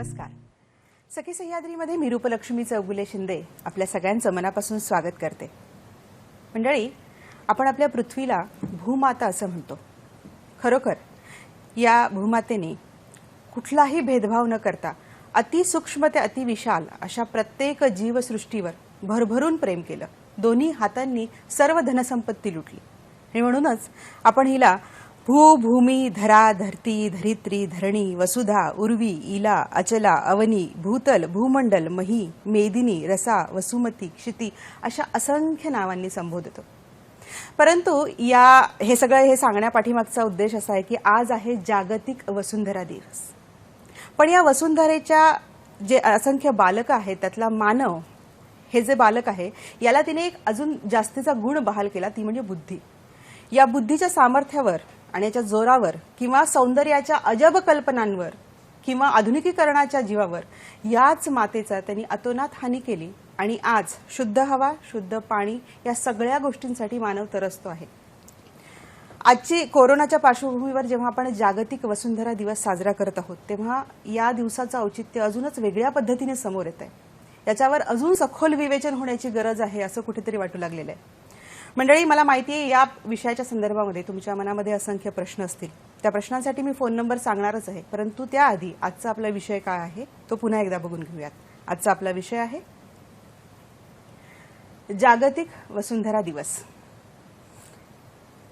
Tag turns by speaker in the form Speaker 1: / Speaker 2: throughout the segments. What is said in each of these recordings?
Speaker 1: नमस्कार. सखी सह्याद्रीमध्ये मी रूपलक्ष्मी चौगुले शिंदे आपल्या सगळ्यांचं मनापासून स्वागत करते. मंडळी, आपण आपल्या पृथ्वीला भूमाता असं म्हणतो. खरोखर या भूमातेने कुठलाही भेदभाव न करता अतिसूक्ष्म ते अतिविशाल अशा प्रत्येक जीवसृष्टीवर भरभरून प्रेम केलं. दोन्ही हातांनी सर्व धनसंपत्ती लुटली आणि म्हणूनच आपण हिला भू, भूमी, धरा, धरती, धरित्री, धरणी, वसुधा, उर्वी, इला, अचला, अवनी, भूतल, भूमंडल, मही, मेदिनी, रसा, वसुमती, क्षिती अशा असंख्य नावांनी संबोधतो. परंतु हे सगळं सांगण्यापाठीमागचा उद्देश असा आहे की आज आहे जागतिक वसुंधरा दिवस. पण या वसुंधरेच्या जे असंख्य बालक आहेत त्यातला मानव हे जे बालक आहे याला तिने एक अजून जास्तीचा गुण बहाल केला, ती म्हणजे बुद्धी. या बुद्धीच्या सामर्थ्यावर आणि याच्या जोरावर किंवा सौंदर्याच्या अजब कल्पनांवर किंवा आधुनिकीकरणाच्या जीवावर याच मातेचा त्यांनी अतोनात हानी केली आणि आज शुद्ध हवा, शुद्ध पाणी या सगळ्या गोष्टींसाठी मानव तरसतो आहे. आजची कोरोनाच्या पार्श्वभूमीवर जेव्हा आपण जागतिक वसुंधरा दिवस साजरा करत आहोत तेव्हा या दिवसाचं औचित्य अजूनच वेगळ्या पद्धतीने समोर येत आहे. याच्यावर अजून सखोल विवेचन होण्याची गरज आहे असं कुठेतरी वाटू लागलेलं आहे. मंडळी, मला माहिती आहे या विषयाच्या संदर्भामध्ये तुमच्या मनामध्ये असंख्य प्रश्न असतील. त्या प्रश्नांसाठी मी फोन नंबर सांगणारच आहे, परंतु त्याआधी आजचा आपला विषय काय आहे तो पुन्हा एकदा बघून घेऊयात. आजचा आपला विषय आहे जागतिक वसुंधरा दिवस.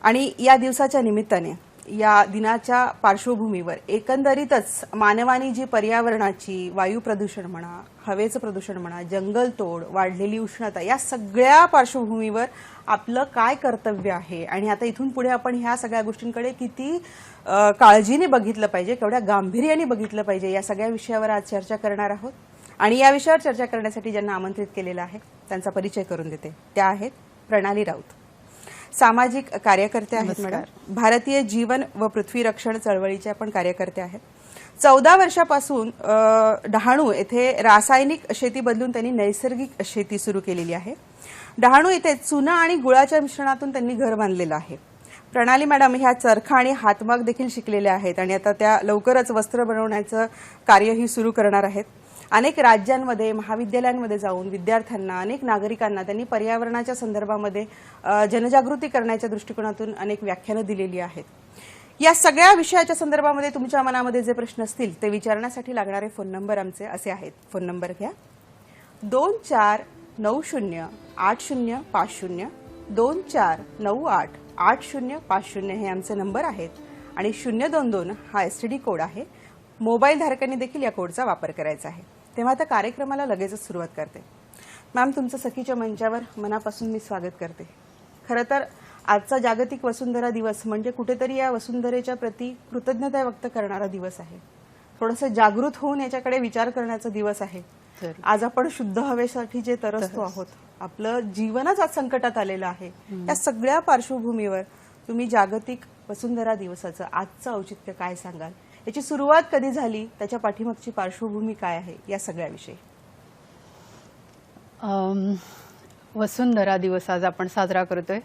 Speaker 1: आणि या दिवसाच्या निमित्ताने या दिनाच्या पार्श्वभूमीवर एकंदरीतच मानवाने जी पर्यावरणाची, वायू प्रदूषण म्हणा, हवेचं प्रदूषण म्हणा, जंगलतोड, वाढलेली उष्णता या सगळ्या पार्श्वभूमीवर आपलं काय कर्तव्य आहे आणि आता इथून पुढे आपण ह्या सगळ्या गोष्टींकडे किती काळजीने बघितलं पाहिजे, केवढ्या गांभीर्याने बघितलं पाहिजे, या सगळ्या विषयावर आज चर्चा करणार आहोत. आणि या विषयावर चर्चा करण्यासाठी ज्यांना आमंत्रित केलेलं आहे त्यांचा परिचय करून देते. त्या आहेत प्रणाली राऊत, सामाजिक कार्यकर्ते आहेत मॅडम. भारतीय जीवन व पृथ्वी रक्षण चळवळीच्या पण कार्यकर्ते आहेत. 14 वर्षापासून डहाणू येथे रासायनिक शेती बदलून त्यांनी नैसर्गिक शेती सुरू केलेली आहे. डहाणू येथे चुना आणि गुळाच्या मिश्रणातून त्यांनी घर बांधलेलं आहे. प्रणाली मॅडम ह्या चरखा आणि हातमाग देखील शिकलेल्या आहेत आणि आता त्या लवकरच वस्त्र बनवण्याचं कार्यही सुरू करणार आहेत. अनेक राज्यांमध्ये, महाविद्यालयांमध्ये जाऊन विद्यार्थ्यांना, अनेक नागरिकांना त्यांनी पर्यावरणाच्या संदर्भामध्ये जनजागृती करण्याच्या दृष्टिकोनातून अनेक व्याख्यानं दिलेली आहेत. या सगळ्या विषयाच्या संदर्भामध्ये तुमच्या मनामध्ये जे प्रश्न असतील ते विचारण्यासाठी लागणारे फोन नंबर आमचे असे आहेत. फोन नंबर घ्या 24908050, 24988050 हे आमचे नंबर आहेत आणि 022 हा STD कोड आहे. मोबाईल धारकांनी देखील या कोडचा वापर करायचा आहे. तेव्हा आता कार्यक्रमाला लगेचच सुरुवात करते. मॅम, तुमचं सखीच्या मंचावर मनापासून मी स्वागत करते. खरं तर आजचा जागतिक वसुंधरा दिवस म्हणजे कुठेतरी या वसुंधरेच्या प्रती कृतज्ञता व्यक्त करणारा दिवस आहे. थोडंसं जागृत होऊन याच्याकडे विचार करण्याचा दिवस आहे. आज आपण शुद्ध हवेसाठी जे तरसतो आहोत, आपलं जीवनच आज संकटात आलेलं आहे. या सगळ्या पार्श्वभूमीवर तुम्ही जागतिक वसुंधरा दिवसाचं आजचं औचित्य काय सांगाल? याची सुरुवात कधी झाली, त्याच्या पाठीमागची पार्श्वभूमी काय आहे, या सगळ्याविषयी.
Speaker 2: वसुंधरा दिवस आज आपण साजरा करतोय.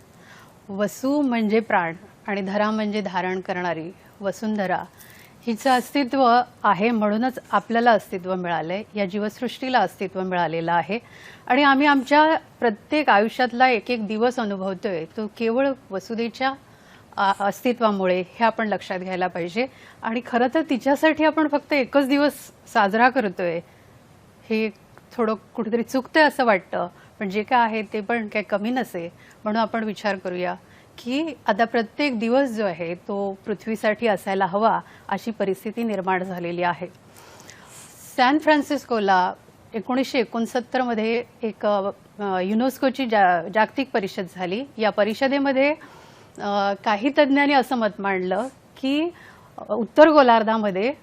Speaker 2: वसु म्हणजे प्राण आणि धरा म्हणजे धारण करणारी वसुंधरा. हिचं अस्तित्व आहे म्हणूनच आपल्याला अस्तित्व मिळालंय, या जीवसृष्टीला अस्तित्व मिळालेलं आहे. आणि आम्ही आमच्या प्रत्येक आयुष्यातला एक एक दिवस अनुभवतोय तो केवळ वसुदेच्या अस्तित्वामुळे, हे आपण लक्षात घ्यायला पाहिजे. आणि खरं तर तिच्यासाठी आपण फक्त एकच दिवस साजरा करतोय हे थोडं कुठेतरी चुकतंय असं वाटतं. पण जे काय आहे ते पण काही कमी नसे, म्हणून आपण विचार करूया की आता प्रत्येक दिवस जो आहे तो पृथ्वीसाठी असायला हवा, अशी परिस्थिती निर्माण झालेली आहे. सॅन फ्रान्सिस्कोला 1969 मध्ये एक युनेस्कोची जागतिक परिषद झाली. या परिषदेमध्ये काही तज्ज्ञांनी असं मत मांडलं की उत्तर गोलार्धामध्ये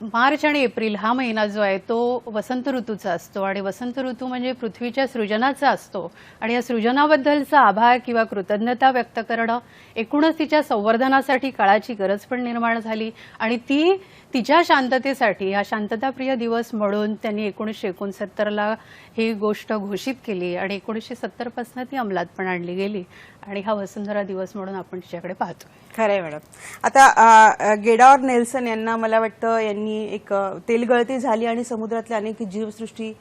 Speaker 2: मार्च आणि एप्रिल हा महिना जो आहे तो वसंत ऋतूचा असतो आणि वसंत ऋतू म्हणजे पृथ्वीच्या सृजनाचा असतो. आणि या सृजनाबद्दलचा आभार किंवा कृतज्ञता व्यक्त करणं, एकूणच तिच्या संवर्धनासाठी काळाची गरज पण निर्माण झाली. आणि तिच्या शांततेसाठी हा शांतताप्रिय दिवस म्हणून त्यांनी 1969ला ही गोष्ट घोषित केली आणि 1970 पासून ती अंमलात पण आणली गेली. आणि हा वसुंधरा दिवस म्हणून आपण तिच्याकडे पाहतोय.
Speaker 1: खरंय मॅडम. आता गेडावर नेल्सन यांना मला वाटतं यांनी एक तेलगळती झाली आणि समुद्रातल्या अनेक जीवसृष्टी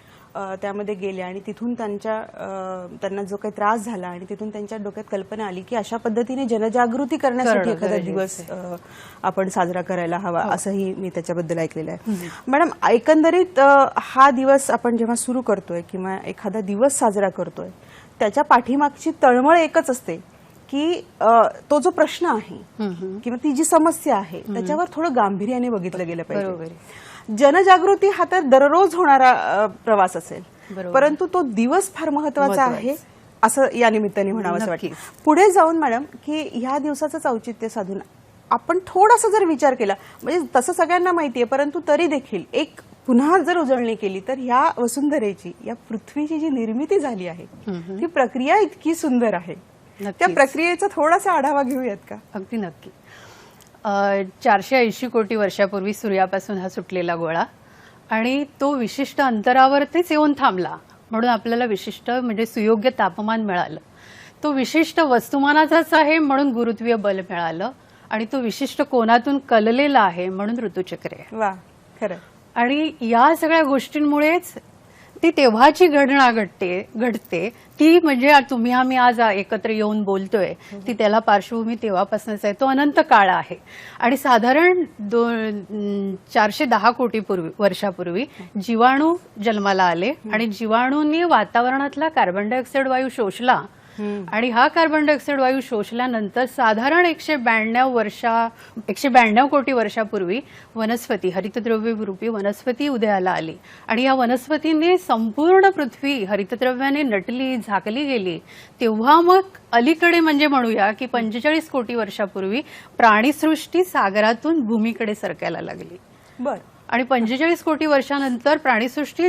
Speaker 1: त्यामध्ये गेल्या आणि तिथून त्यांना जो काही त्रास झाला आणि तिथून त्यांच्या डोक्यात कल्पना आली की अशा पद्धतीने जनजागृती करण्यासाठी एखादा दिवस आपण साजरा करायला हवा, असंही मी त्याच्याबद्दल ऐकलेलं आहे. मॅडम, एकंदरीत हा दिवस आपण जेव्हा सुरू करतोय किंवा एखादा दिवस साजरा करतोय त्याच्या पाठीमागची तळमळ एकच असते की तो जो प्रश्न आहे किंवा ती जी समस्या आहे त्याच्यावर थोडं गांभीर्याने बघितलं गेलं पाहिजे. जनजागृती हा तर दररोज होणारा प्रवास असेल, परंतु तो दिवस फार महत्वाचा आहे असं या निमित्ताने म्हणावं असं वाटतं. पुढे जाऊन मॅडम की ह्या दिवसाचंच औचित्य साधून आपण थोडासा जर विचार केला, म्हणजे तसं सगळ्यांना माहितीये परंतु तरी देखील एक पुन्हा जर उजळणी केली तर ह्या वसुंधरेची, या पृथ्वीची जी निर्मिती झाली आहे ती प्रक्रिया इतकी सुंदर आहे. त्या प्रक्रियेचा थोडासा आढावा घेऊयात का?
Speaker 2: अगदी नक्की. 480 कोटी वर्षापूर्वी सूर्यापासून हा सुटलेला गोळा आणि तो विशिष्ट अंतरावरतीच येऊन थांबला म्हणून आपल्याला विशिष्ट म्हणजे सुयोग्य तापमान मिळालं. तो विशिष्ट वस्तुमानाचाच आहे म्हणून गुरुत्वीय बल मिळालं आणि तो विशिष्ट कोनातून कललेला आहे म्हणून ऋतुचक्र आहे.
Speaker 1: वा, खरं.
Speaker 2: आणि या सगळ्या गोष्टींमुळेच ती तेव्हाची घटना घडते ती म्हणजे तुम्ही आम्ही आज एकत्र येऊन बोलतोय ती त्याला पार्श्वभूमी तेव्हापासूनच आहे. तो अनंत काळ आहे आणि साधारण 410 कोटी वर्षापूर्वी जीवाणू जन्माला आले आणि जीवाणूंनी वातावरणातला कार्बन डायऑक्साईड वायू शोषला आणि हा कार्बन डायऑक्साईड वायू शोषल्यानंतर साधारण 192 कोटी वर्षापूर्वी वनस्पती, हरितद्रव्य रूपी वनस्पती उदयाला आली आणि या वनस्पतींनी संपूर्ण पृथ्वी हरितद्रव्याने नटली, झाकली गेली. तेव्हा मग अलीकडे म्हणजे म्हणूया की 45 कोटी वर्षापूर्वी प्राणीसृष्टी सागरातून भूमीकडे सरकायला लागली.
Speaker 1: बरं.
Speaker 2: आणि 45 कोटी वर्षानंतर प्राणीसृष्टी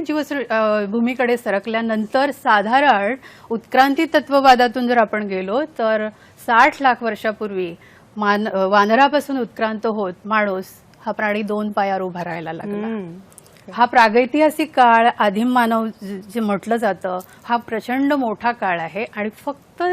Speaker 2: भूमीकडे सरकल्यानंतर साधारण उत्क्रांती तत्ववादातून जर आपण गेलो तर 60 लाख वर्षापूर्वी वानरापासून उत्क्रांत होत माणूस हा प्राणी 2 पायावर उभा राहायला लागला. हा प्रागैतिहासिक काळ, आदिम मानव जे म्हटलं जातं, हा प्रचंड मोठा काळ आहे आणि फक्त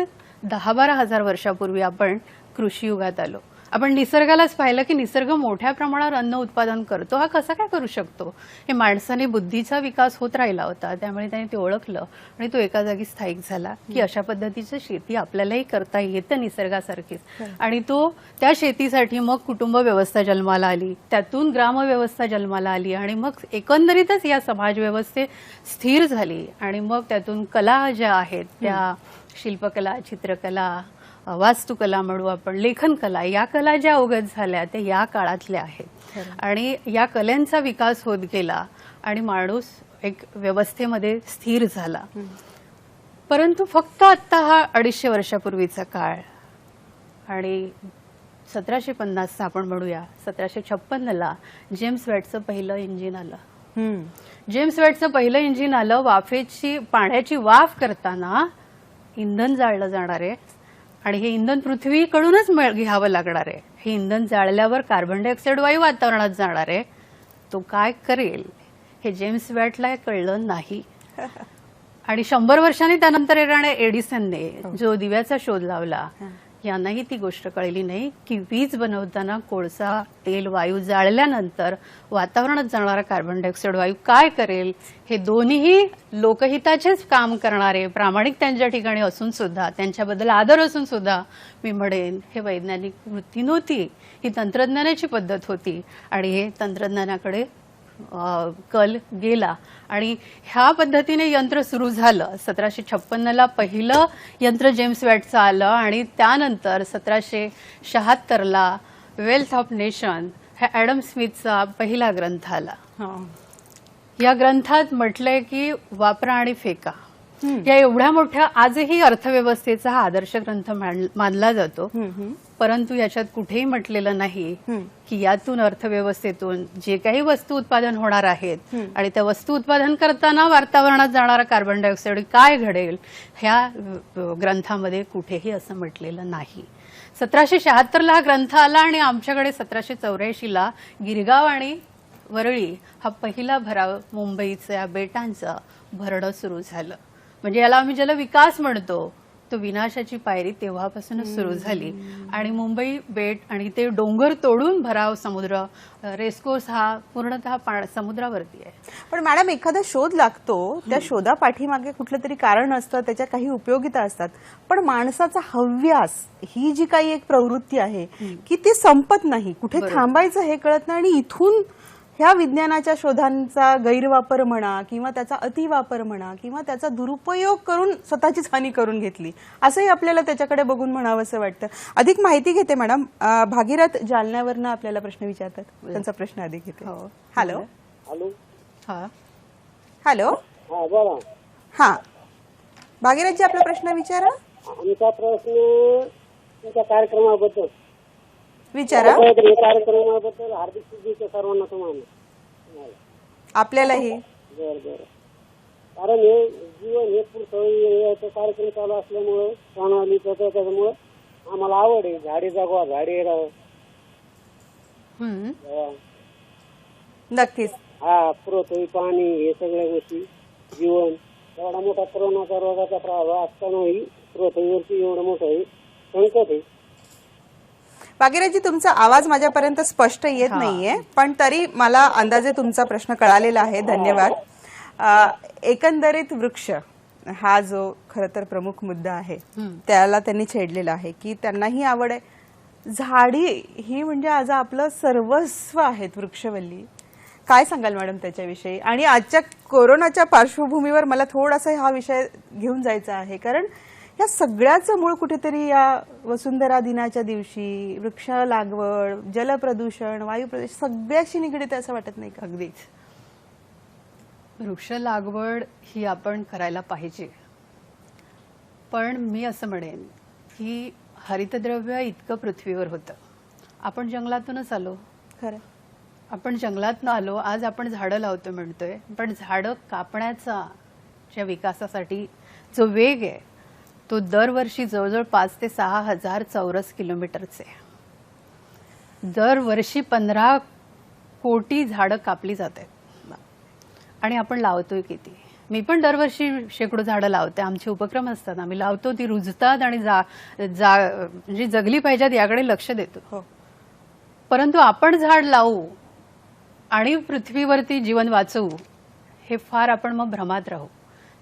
Speaker 2: 10-12 हजार वर्षापूर्वी आपण कृषी युगात आलो. आपण निसर्गालाच पाहिलं की निसर्ग मोठ्या प्रमाणावर अन्न उत्पादन करतो. हा कसा काय करू शकतो? हे माणसाने बुद्धीचा विकास होत राहिला होता, त्यामुळे त्याने ते ओळखलं आणि तो एका जागी स्थायिक झाला की अशा पद्धतीची शेती आपल्यालाही करता येतं निसर्गासारखीच. आणि तो त्या शेतीसाठी मग कुटुंब व्यवस्था जन्माला आली, त्यातून ग्रामव्यवस्था जन्माला आली आणि मग एकंदरीतच या समाज व्यवस्थे स्थिर झाली आणि मग त्यातून कला ज्या आहेत त्या शिल्पकला, चित्रकला, वास्तुकला म्हणू आपण, लेखन कला, या कला ज्या अवगत झाल्या त्या या काळातल्या आहेत आणि या कलांचा विकास होत गेला आणि माणूस एक व्यवस्थेमध्ये स्थिर झाला. परंतु फक्त आता हा 250 वर्षापूर्वीचा काळ आणि 1750 आपण म्हणूया 1756ला जेम्स वेटचं पहिलं इंजिन आलं. जेम्स वेटचं पहिलं इंजिन आलं. पाण्याची वाफ करताना इंधन जाळलं जाणार आहे आणि हे इंधन पृथ्वीकडूनच घ्यावं लागणार आहे. हे इंधन जाळल्यावर कार्बन डायऑक्साईड वायू वातावरणात जाणार आहे. तो काय करेल हे जेम्स वेटला कळलं नाही आणि 100 वर्षांनी त्यानंतर येणाऱ्या एडिसनने जो दिव्याचा शोध लावला यांनाही ती गोष्ट कळली नाही की वीज बनवताना कोळसा, तेल, वायू जाळल्यानंतर वातावरणात जाणारा कार्बन डायऑक्साईड वायू काय करेल. हे दोन्हीही लोकहिताचेच काम करणारे, प्रामाणिक त्यांच्या ठिकाणी असून सुद्धा, त्यांच्याबद्दल आदर असून सुद्धा मी म्हणेन हे वैज्ञानिक वृत्ती नव्हती, ही तंत्रज्ञानाची पद्धत होती आणि हे तंत्रज्ञानाकडे कल गेला आणि ह्या पद्धतीने यंत्र सुरू झालं. 1756ला पहिलं यंत्र जेम्स वेटचं आलं आणि त्यानंतर 1776ला वेल्थ ऑफ नेशन हा ॲडम स्मिथचा पहिला ग्रंथ आला. या ग्रंथात म्हटलंय की वापरा आणि फेका. या एवढ्या मोठ्या आजही अर्थव्यवस्थेचा हा आदर्श ग्रंथ मानला जातो, परंतु याच्यात कुठेही म्हटलेलं नाही की यातून अर्थव्यवस्थेतून जे काही वस्तू उत्पादन होणार आहेत आणि त्या वस्तू उत्पादन करताना वातावरणात जाणारा कार्बन डायऑक्साईड काय घडेल ह्या ग्रंथामध्ये कुठेही असं म्हटलेलं नाही. 1776ला हा ग्रंथ आला आणि आमच्याकडे 1784ला गिरगाव आणि वरळी हा पहिला भराव मुंबईच्या बेटांचं भरणं सुरू झालं. म्हणजे याला आम्ही ज्याला विकास म्हणतो तो विनाशाची पायरी तेव्हापासूनच सुरू झाली आणि मुंबई बेट आणि ते डोंगर तोडून भराव समुद्र, रेसकोर्स हा पूर्णतः समुद्रावरती आहे.
Speaker 1: पण मॅडम एखादा शोध लागतो, त्या शोधा पाठीमागे कुठलं तरी कारण असतं, त्याच्या काही उपयोगिता असतात, पण माणसाचा हव्यास ही जी काही एक प्रवृत्ती आहे की ती संपत नाही, कुठे थांबायचं हे कळत नाही आणि इथून ह्या विज्ञानाच्या शोधांचा गैरवापर म्हणा किंवा त्याचा अतिवापर म्हणा किंवा त्याचा दुरुपयोग करून स्वतःचीच हानी करून घेतली, असंही आपल्याला त्याच्याकडे बघून म्हणावंसं वाटतं. अधिक माहिती घेते मॅडम. भागीरथ जालन्यावरनं आपल्याला प्रश्न विचारतात, त्यांचा प्रश्न अधिक घेते. Hello
Speaker 3: hello.
Speaker 2: हा
Speaker 1: हॅलो.
Speaker 3: हा बोला.
Speaker 1: हा भागीरथजी, आपला प्रश्न विचारा.
Speaker 3: आमचा प्रश्न तुमच्या कार्यक्रमाबद्दल
Speaker 1: विचारा.
Speaker 3: कार्यक्रमाबद्दल हार्दिक शुभेच्छा सर्वांना तुम्हाला.
Speaker 1: आपल्यालाही.
Speaker 3: बरं बरं. कारण हे जीवन हे पुढचं कार्यक्रम चालू असल्यामुळं प्रणालीचं त्याच्यामुळं आम्हाला आवड आहे. झाडे जगवा, झाडे राहा.
Speaker 1: नक्कीच.
Speaker 3: हा पृथ्वी, पाणी हे सगळ्या गोष्टी जीवन. एवढा मोठा कोरोनाचा रोगाचा प्रभाव असतानाही पृथ्वीवरती एवढं मोठं हे संकट आहे.
Speaker 1: भागीरथजी, तुमचा आवाज माझ्यापर्यंत स्पष्ट येत नाहीये, पण तरी मला अंदाजे तुमचा प्रश्न कळालेला आहे. धन्यवाद. एकंदरीत वृक्ष हा जो खरं तर प्रमुख मुद्दा आहे त्याला त्यांनी छेडलेला आहे की त्यांनाही आवड आहे. झाडी ही म्हणजे आज आपलं सर्वस्व आहेत, वृक्षवल्ली. काय सांगाल मॅडम त्याच्याविषयी? आणि आजच्या कोरोनाच्या पार्श्वभूमीवर मला थोडासा हा विषय घेऊन जायचा आहे, कारण या सगळ्याचं मूळ कुठेतरी या वसुंधरा दिनाच्या दिवशी वृक्ष लागवड, जलप्रदूषण, वायू प्रदूषण सगळ्याशी निगडीत आहे असं वाटत नाही का?
Speaker 2: अगदीच. वृक्ष लागवड ही आपण करायला पाहिजे, पण मी असं म्हणेन की हरितद्रव्य इतकं पृथ्वीवर होतं. आपण जंगलातूनच आलो.
Speaker 1: खरं.
Speaker 2: आपण जंगलातून आलो. आज आपण झाडं लावतो म्हणतोय, पण झाडं कापण्याचा ज्या विकासासाठी जो वेग आहे तो दरवर्षी जवळजवळ 5 ते 6 हजार चौरस किलोमीटरचे. दरवर्षी 15 कोटी झाडं कापली जात आहेत आणि आपण लावतोय किती? मी पण दरवर्षी शेकडो झाडं लावते. आमचे उपक्रम असतात, आम्ही लावतो, ती रुजतात आणि म्हणजे जगली पाहिजेत याकडे लक्ष देतो. परंतु आपण झाड लावू आणि पृथ्वीवरती जीवन वाचवू हे फार आपण मग भ्रमात राहू.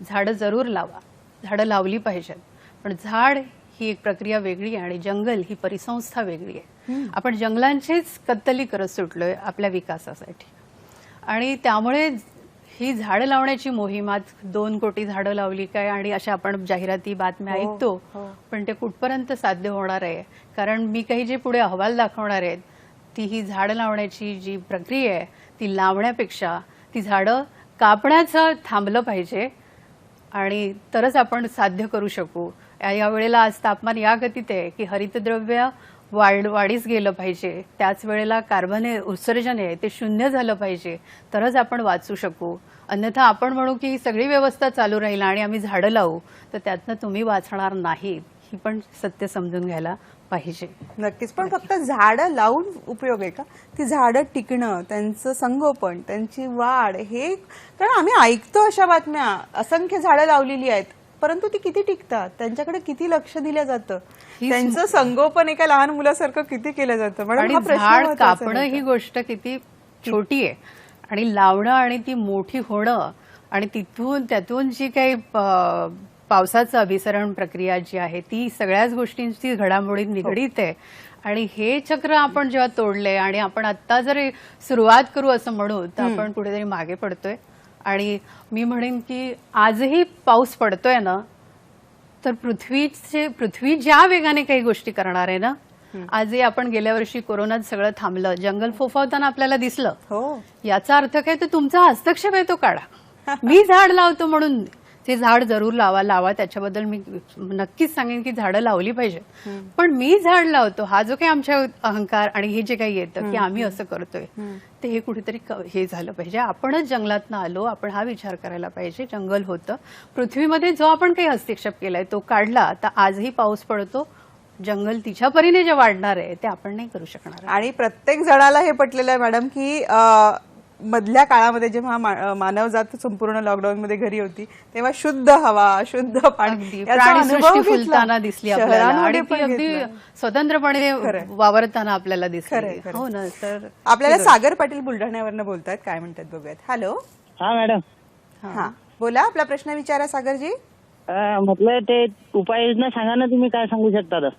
Speaker 2: झाडं जरूर लावा, झाडं लावली पाहिजेत, पण झाड ही एक प्रक्रिया वेगळी आहे आणि जंगल ही परिसंस्था वेगळी आहे. आपण जंगलांचीच कत्तली करत सुटलोय आपल्या विकासासाठी आणि त्यामुळे ही झाडं लावण्याची मोहिमात 2 कोटी झाडं लावली काय आणि अशा आपण जाहिराती बातम्या ऐकतो, पण ते कुठपर्यंत साध्य होणार आहे? कारण मी काही जे पुढे अहवाल दाखवणार आहेत ती ही झाडं लावण्याची जी प्रक्रिया आहे ती लावण्यापेक्षा ती झाडं कापण्याचं थांबलं पाहिजे आणि तरच आपण साध्य करू शकू. या वेळेला आज तापमान या गतीत आहे की हरितद्रव्य वाढीस गेलं पाहिजे, त्याच वेळेला कार्बन उत्सर्जन आहे ते 0 झालं पाहिजे, तरच आपण वाचू शकू. अन्यथा आपण म्हणू की सगळी व्यवस्था चालू राहील आणि आम्ही झाडं लावू, तर त्यातनं तुम्ही वाचणार नाही. ही पण सत्य समजून घ्यायला पाहिजे.
Speaker 1: नक्कीच. पण फक्त झाडं लावून उपयोग आहे का? ती झाडं टिकणं, त्यांचं संगोपन, त्यांची वाढ, हे कारण आम्ही ऐकतो अशा बातम्या, असंख्य झाडं लावलेली आहेत, परंतु ती किती टिकतात, त्यांच्याकडे किती लक्ष दिलं जातं, त्यांचं संगोपन एका लहान मुलासारखं किती केलं जातं.
Speaker 2: आणि झाड कापणं ही गोष्ट किती छोटी आहे आणि लावणं आणि ती मोठी होणं आणि त्यातून जी काही पावसाचं अभिसरण प्रक्रिया जी आहे ती सगळ्याच गोष्टींची घडामोडी निगडीत आहे. आणि हे चक्र आपण जेव्हा तोडले आणि आपण आता जर सुरुवात करू असं म्हणू तर आपण कुठेतरी मागे पडतोय. आणि मी म्हणेन की आजही पाऊस पडतोय ना, तर पृथ्वी ज्या वेगाने काही गोष्टी करणार आहे ना, आजही आपण गेल्या वर्षी कोरोनात सगळं थांबलं, जंगल फोफावताना आपल्याला दिसलं, याचा अर्थ काय? तर तुमचा हस्तक्षेप आहे तो काढा. मी झाड लावतो म्हणून ते झाड जरूर लावा. त्याच्याबद्दल मी नक्कीच सांगेन की झाडं लावली पाहिजे, पण मी झाड लावतो हा जो काही आमच्या अहंकार आणि हे जे काही येतं की आम्ही असं करतोय ते हे कुठेतरी हे झालं पाहिजे. आपणच जंगलातनं आलो, आपण हा विचार करायला पाहिजे. जंगल होतं, पृथ्वीमध्ये जो आपण काही हस्तक्षेप केलाय तो काढला तर आजही पाऊस पडतो. जंगल तिच्या परीने जे वाढणार आहे ते आपण नाही करू शकणार.
Speaker 1: आणि प्रत्येक जणाला हे पटलेलं आहे मॅडम की मधल्या काळामध्ये जेव्हा मानवजात संपूर्ण लॉकडाऊन मध्ये घरी होती तेव्हा शुद्ध हवा, शुद्ध पाणी
Speaker 2: अगदी
Speaker 1: याचा
Speaker 2: प्राणीसृष्टी
Speaker 1: अनुभव घेतला.
Speaker 2: फुलताना दिसली आपल्याला
Speaker 1: शहरांमध्ये
Speaker 2: आणि ती
Speaker 1: पण
Speaker 2: अगदी
Speaker 1: घेतला.
Speaker 2: स्वतंत्रपणे
Speaker 1: खरंय.
Speaker 2: वावरताना आपल्याला दिसली.
Speaker 1: खरंय, खरंय.
Speaker 2: हो ना. तर
Speaker 1: आपल्याला सागर पाटील बुलढाण्यावरनं बोलतायत, काय म्हणतात बघूयात. हॅलो,
Speaker 3: हा मॅडम,
Speaker 1: हा बोला, आपला प्रश्न विचारा सागरजी.
Speaker 3: म्हटलं ते उपाययोजना सांगा ना, तुम्ही काय सांगू शकता तर?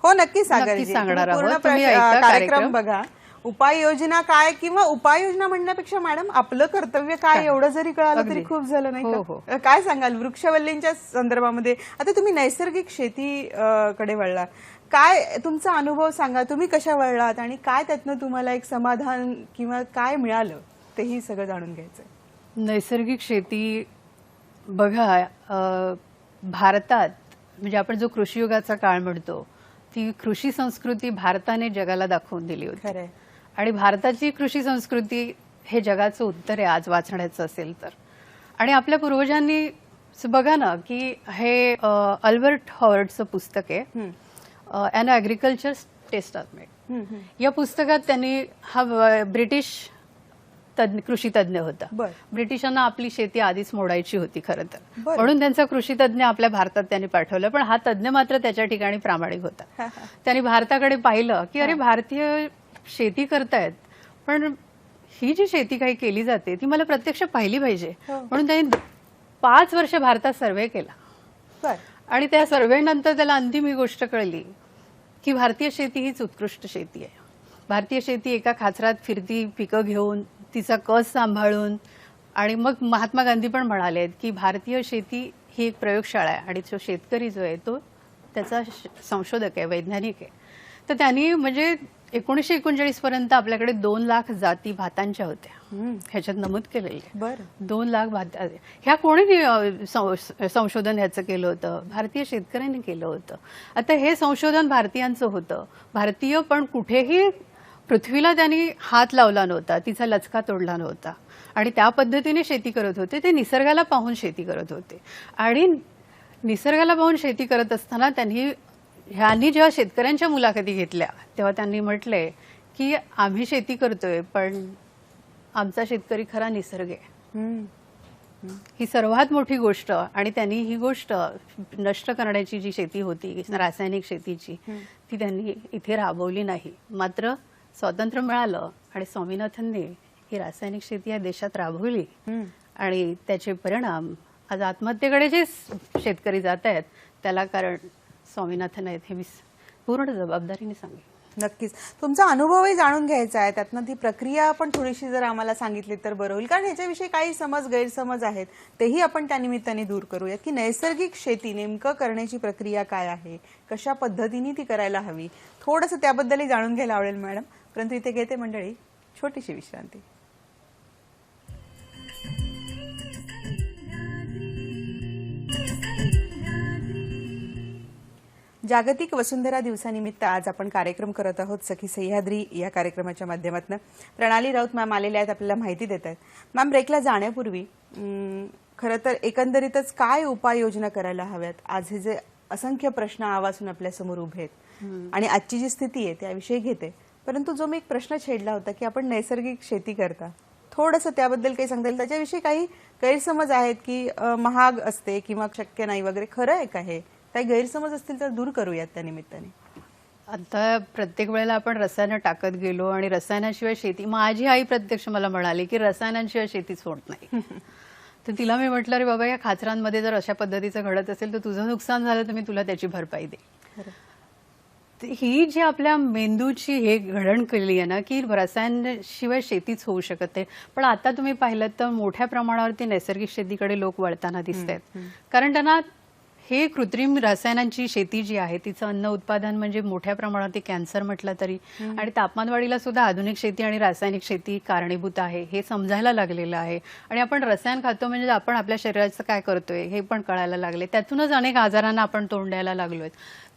Speaker 1: हो नक्की सागरजी,
Speaker 2: नक्की सांगणार
Speaker 1: तुम्ही पूर्ण
Speaker 2: आहोत. तुम्ही ऐका
Speaker 1: कार्यक्रम
Speaker 2: कार्यक्रम.
Speaker 1: बघा. उपाययोजना काय किंवा उपाययोजना म्हणण्यापेक्षा मॅडम आपलं कर्तव्य काय एवढं जरी कळालं तरी
Speaker 2: अगदी.
Speaker 1: खूप झालं नाही
Speaker 2: हो,
Speaker 1: का? काय सांगाल वृक्षवल्लींच्या संदर्भामध्ये? आता तुम्ही नैसर्गिक शेती कडे वळला, काय तुमचा अनुभव सांगा, तुम्ही कशा वळलात आणि काय त्यातनं तुम्हाला एक समाधान किंवा काय मिळालं तेही सगळं जाणून घ्यायचंय.
Speaker 2: नैसर्गिक शेती बघा, भारतात म्हणजे आपण जो कृषीयुगाचा काळ म्हणतो ती कृषी संस्कृती भारताने जगाला दाखवून दिली होती.
Speaker 1: खरंय.
Speaker 2: आणि भारताची कृषी संस्कृती हे जगाचं उत्तर आहे आज वाचण्याचं असेल तर. आणि आपल्या पूर्वजांनी बघा ना की हे अल्बर्ट हॉवर्डचं पुस्तक आहे, अॅन ॲग्रिकल्चर टेस्टामेंट. या पुस्तकात त्यांनी हा ब्रिटिश कृषी तज्ञ होता.
Speaker 1: बरं.
Speaker 2: ब्रिटिशांना आपली शेती आधीच मोडायची होती खरं तर,
Speaker 1: बरं.
Speaker 2: म्हणून त्यांचा कृषी तज्ञ आपल्या भारतात त्यांनी पाठवलं. पण हा तज्ञ मात्र त्याच्या ठिकाणी प्रामाणिक होता. त्यांनी भारताकडे पाहिलं की अरे भारतीय शेती करतायत, पण ही जी शेती काही केली जाते ती मला प्रत्यक्ष पाहिली पाहिजे. म्हणून त्यांनी 5 वर्ष भारतात सर्व्हे केला.
Speaker 1: बरं.
Speaker 2: आणि त्या सर्व्हे नंतर त्याला अंतिम ही गोष्ट कळली की भारतीय शेती हीच उत्कृष्ट शेती आहे. भारतीय शेती एका खाचरात फिरती पिकं घेऊन तिचा कस सांभाळून, आणि मग महात्मा गांधी पण म्हणाले की भारतीय शेती ही एक प्रयोगशाळा आहे आणि जो शेतकरी जो आहे तो त्याचा संशोधक आहे, वैज्ञानिक आहे. तर त्यांनी म्हणजे 1939 पर्यंत आपल्याकडे 2 लाख जाती भातांच्या होत्या, ह्याच्यात नमूद केलेले.
Speaker 1: बरं.
Speaker 2: 2 लाख भात. ह्या कोणी संशोधन ह्याचं केलं होतं? भारतीय शेतकऱ्यांनी केलं होतं. आता हे संशोधन भारतीयांचं होतं. भारतीय पण कुठेही पृथ्वीला त्यांनी हात लावला नव्हता, तिचा लचका तोडला नव्हता आणि त्या पद्धतीने शेती करत होते. ते निसर्गाला पाहून शेती करत होते. आणि निसर्गाला पाहून शेती करत असताना ह्यांनी जेव्हा शेतकऱ्यांच्या मुलाखती घेतल्या तेव्हा त्यांनी म्हटले की आम्ही शेती करतोय पण आमचा शेतकरी खरा निसर्ग आहे. ही सर्वात मोठी गोष्ट. आणि त्यांनी ही गोष्ट नष्ट करण्याची जी शेती होती रासायनिक शेतीची ती त्यांनी इथे राबवली नाही. मात्र स्वातंत्र्य मिळालं आणि स्वामीनाथनने ही रासायनिक शेती या देशात राबवली आणि त्याचे परिणाम आज आत्महत्येकडे जे शेतकरी जात आहेत त्याला कारण स्वामीनाथन आहेत हे मी पूर्ण जबाबदारीने सांगेन.
Speaker 1: नक्कीच तुमचा अनुभवही जाणून घ्यायचा आहे, त्यातनं ती प्रक्रिया पण थोडीशी जर आम्हाला सांगितली तर बरं होईल. कारण ह्याच्याविषयी काही गैरसमज आहेत तेही आपण त्या निमित्ताने दूर करूयात की नैसर्गिक शेती नेमकं करण्याची प्रक्रिया काय आहे, कशा पद्धतीने ती करायला हवी, थोडंसं त्याबद्दलही जाणून घ्यायला आवडेल मॅडम. परंतु इथे घेते मंडळी छोटीशी विश्रांती. जागतिक वसुंधरा दिवसानिमित्त आज आपण कार्यक्रम करत आहोत सखी सह्याद्री या कार्यक्रमाच्या माध्यमातून. प्रणाली राऊत मॅम आलेल्या आहेत, आपल्याला माहिती देत आहेत. मॅम, ब्रेकला जाण्यापूर्वी खरं तर एकंदरीतच काय उपाययोजना करायला हव्यात, आज हे जे असंख्य प्रश्न आवाजून आपल्यासमोर उभे आहेत आणि आजची जी स्थिती आहे त्याविषयी घेते. परंतु जो मी एक प्रश्न छेडला होता की आपण नैसर्गिक शेती करता, थोडंसं त्याबद्दल काही सांगता येईल? त्याच्याविषयी काही गैरसमज आहेत की महाग असते किंवा शक्य नाही वगैरे, खरं आहे का हे? काही गैरसमज असतील तर दूर करूयात त्या निमित्ताने.
Speaker 2: आता प्रत्येक वेळेला आपण रसायनं टाकत गेलो आणि रसायनाशिवाय शेती, माझी आई प्रत्यक्ष मला म्हणाली की रसायनांशिवाय शेतीच होत नाही. तर तिला मी म्हटलं अरे बाबा या खाचरांमध्ये जर अशा पद्धतीचं घडत असेल तर तुझं नुकसान झालं तर मी तुला त्याची भरपाई देईन. ही जी आपल्या मेंदूची हे घडण केली आहे ना की रसायनाशिवाय शेतीच होऊ शकत आहे. पण आता तुम्ही पाहिलं तर मोठ्या प्रमाणावरती नैसर्गिक शेतीकडे लोक वळताना दिसत आहेत. कारण त्यांना हे कृत्रिम रसायनांची शेती जी आहे तिचं अन्न उत्पादन म्हणजे मोठ्या प्रमाणावरती कॅन्सर म्हटलं तरी आणि तापमानवाढीला सुद्धा आधुनिक शेती आणि रासायनिक शेती कारणीभूत आहे हे समजायला लागलेलं आहे. आणि आपण रसायन खातो म्हणजे आपण आपल्या शरीराचं काय करतोय हे पण कळायला लागले. त्यातूनच अनेक आजारांना आपण तोंड द्यायला लागलोय.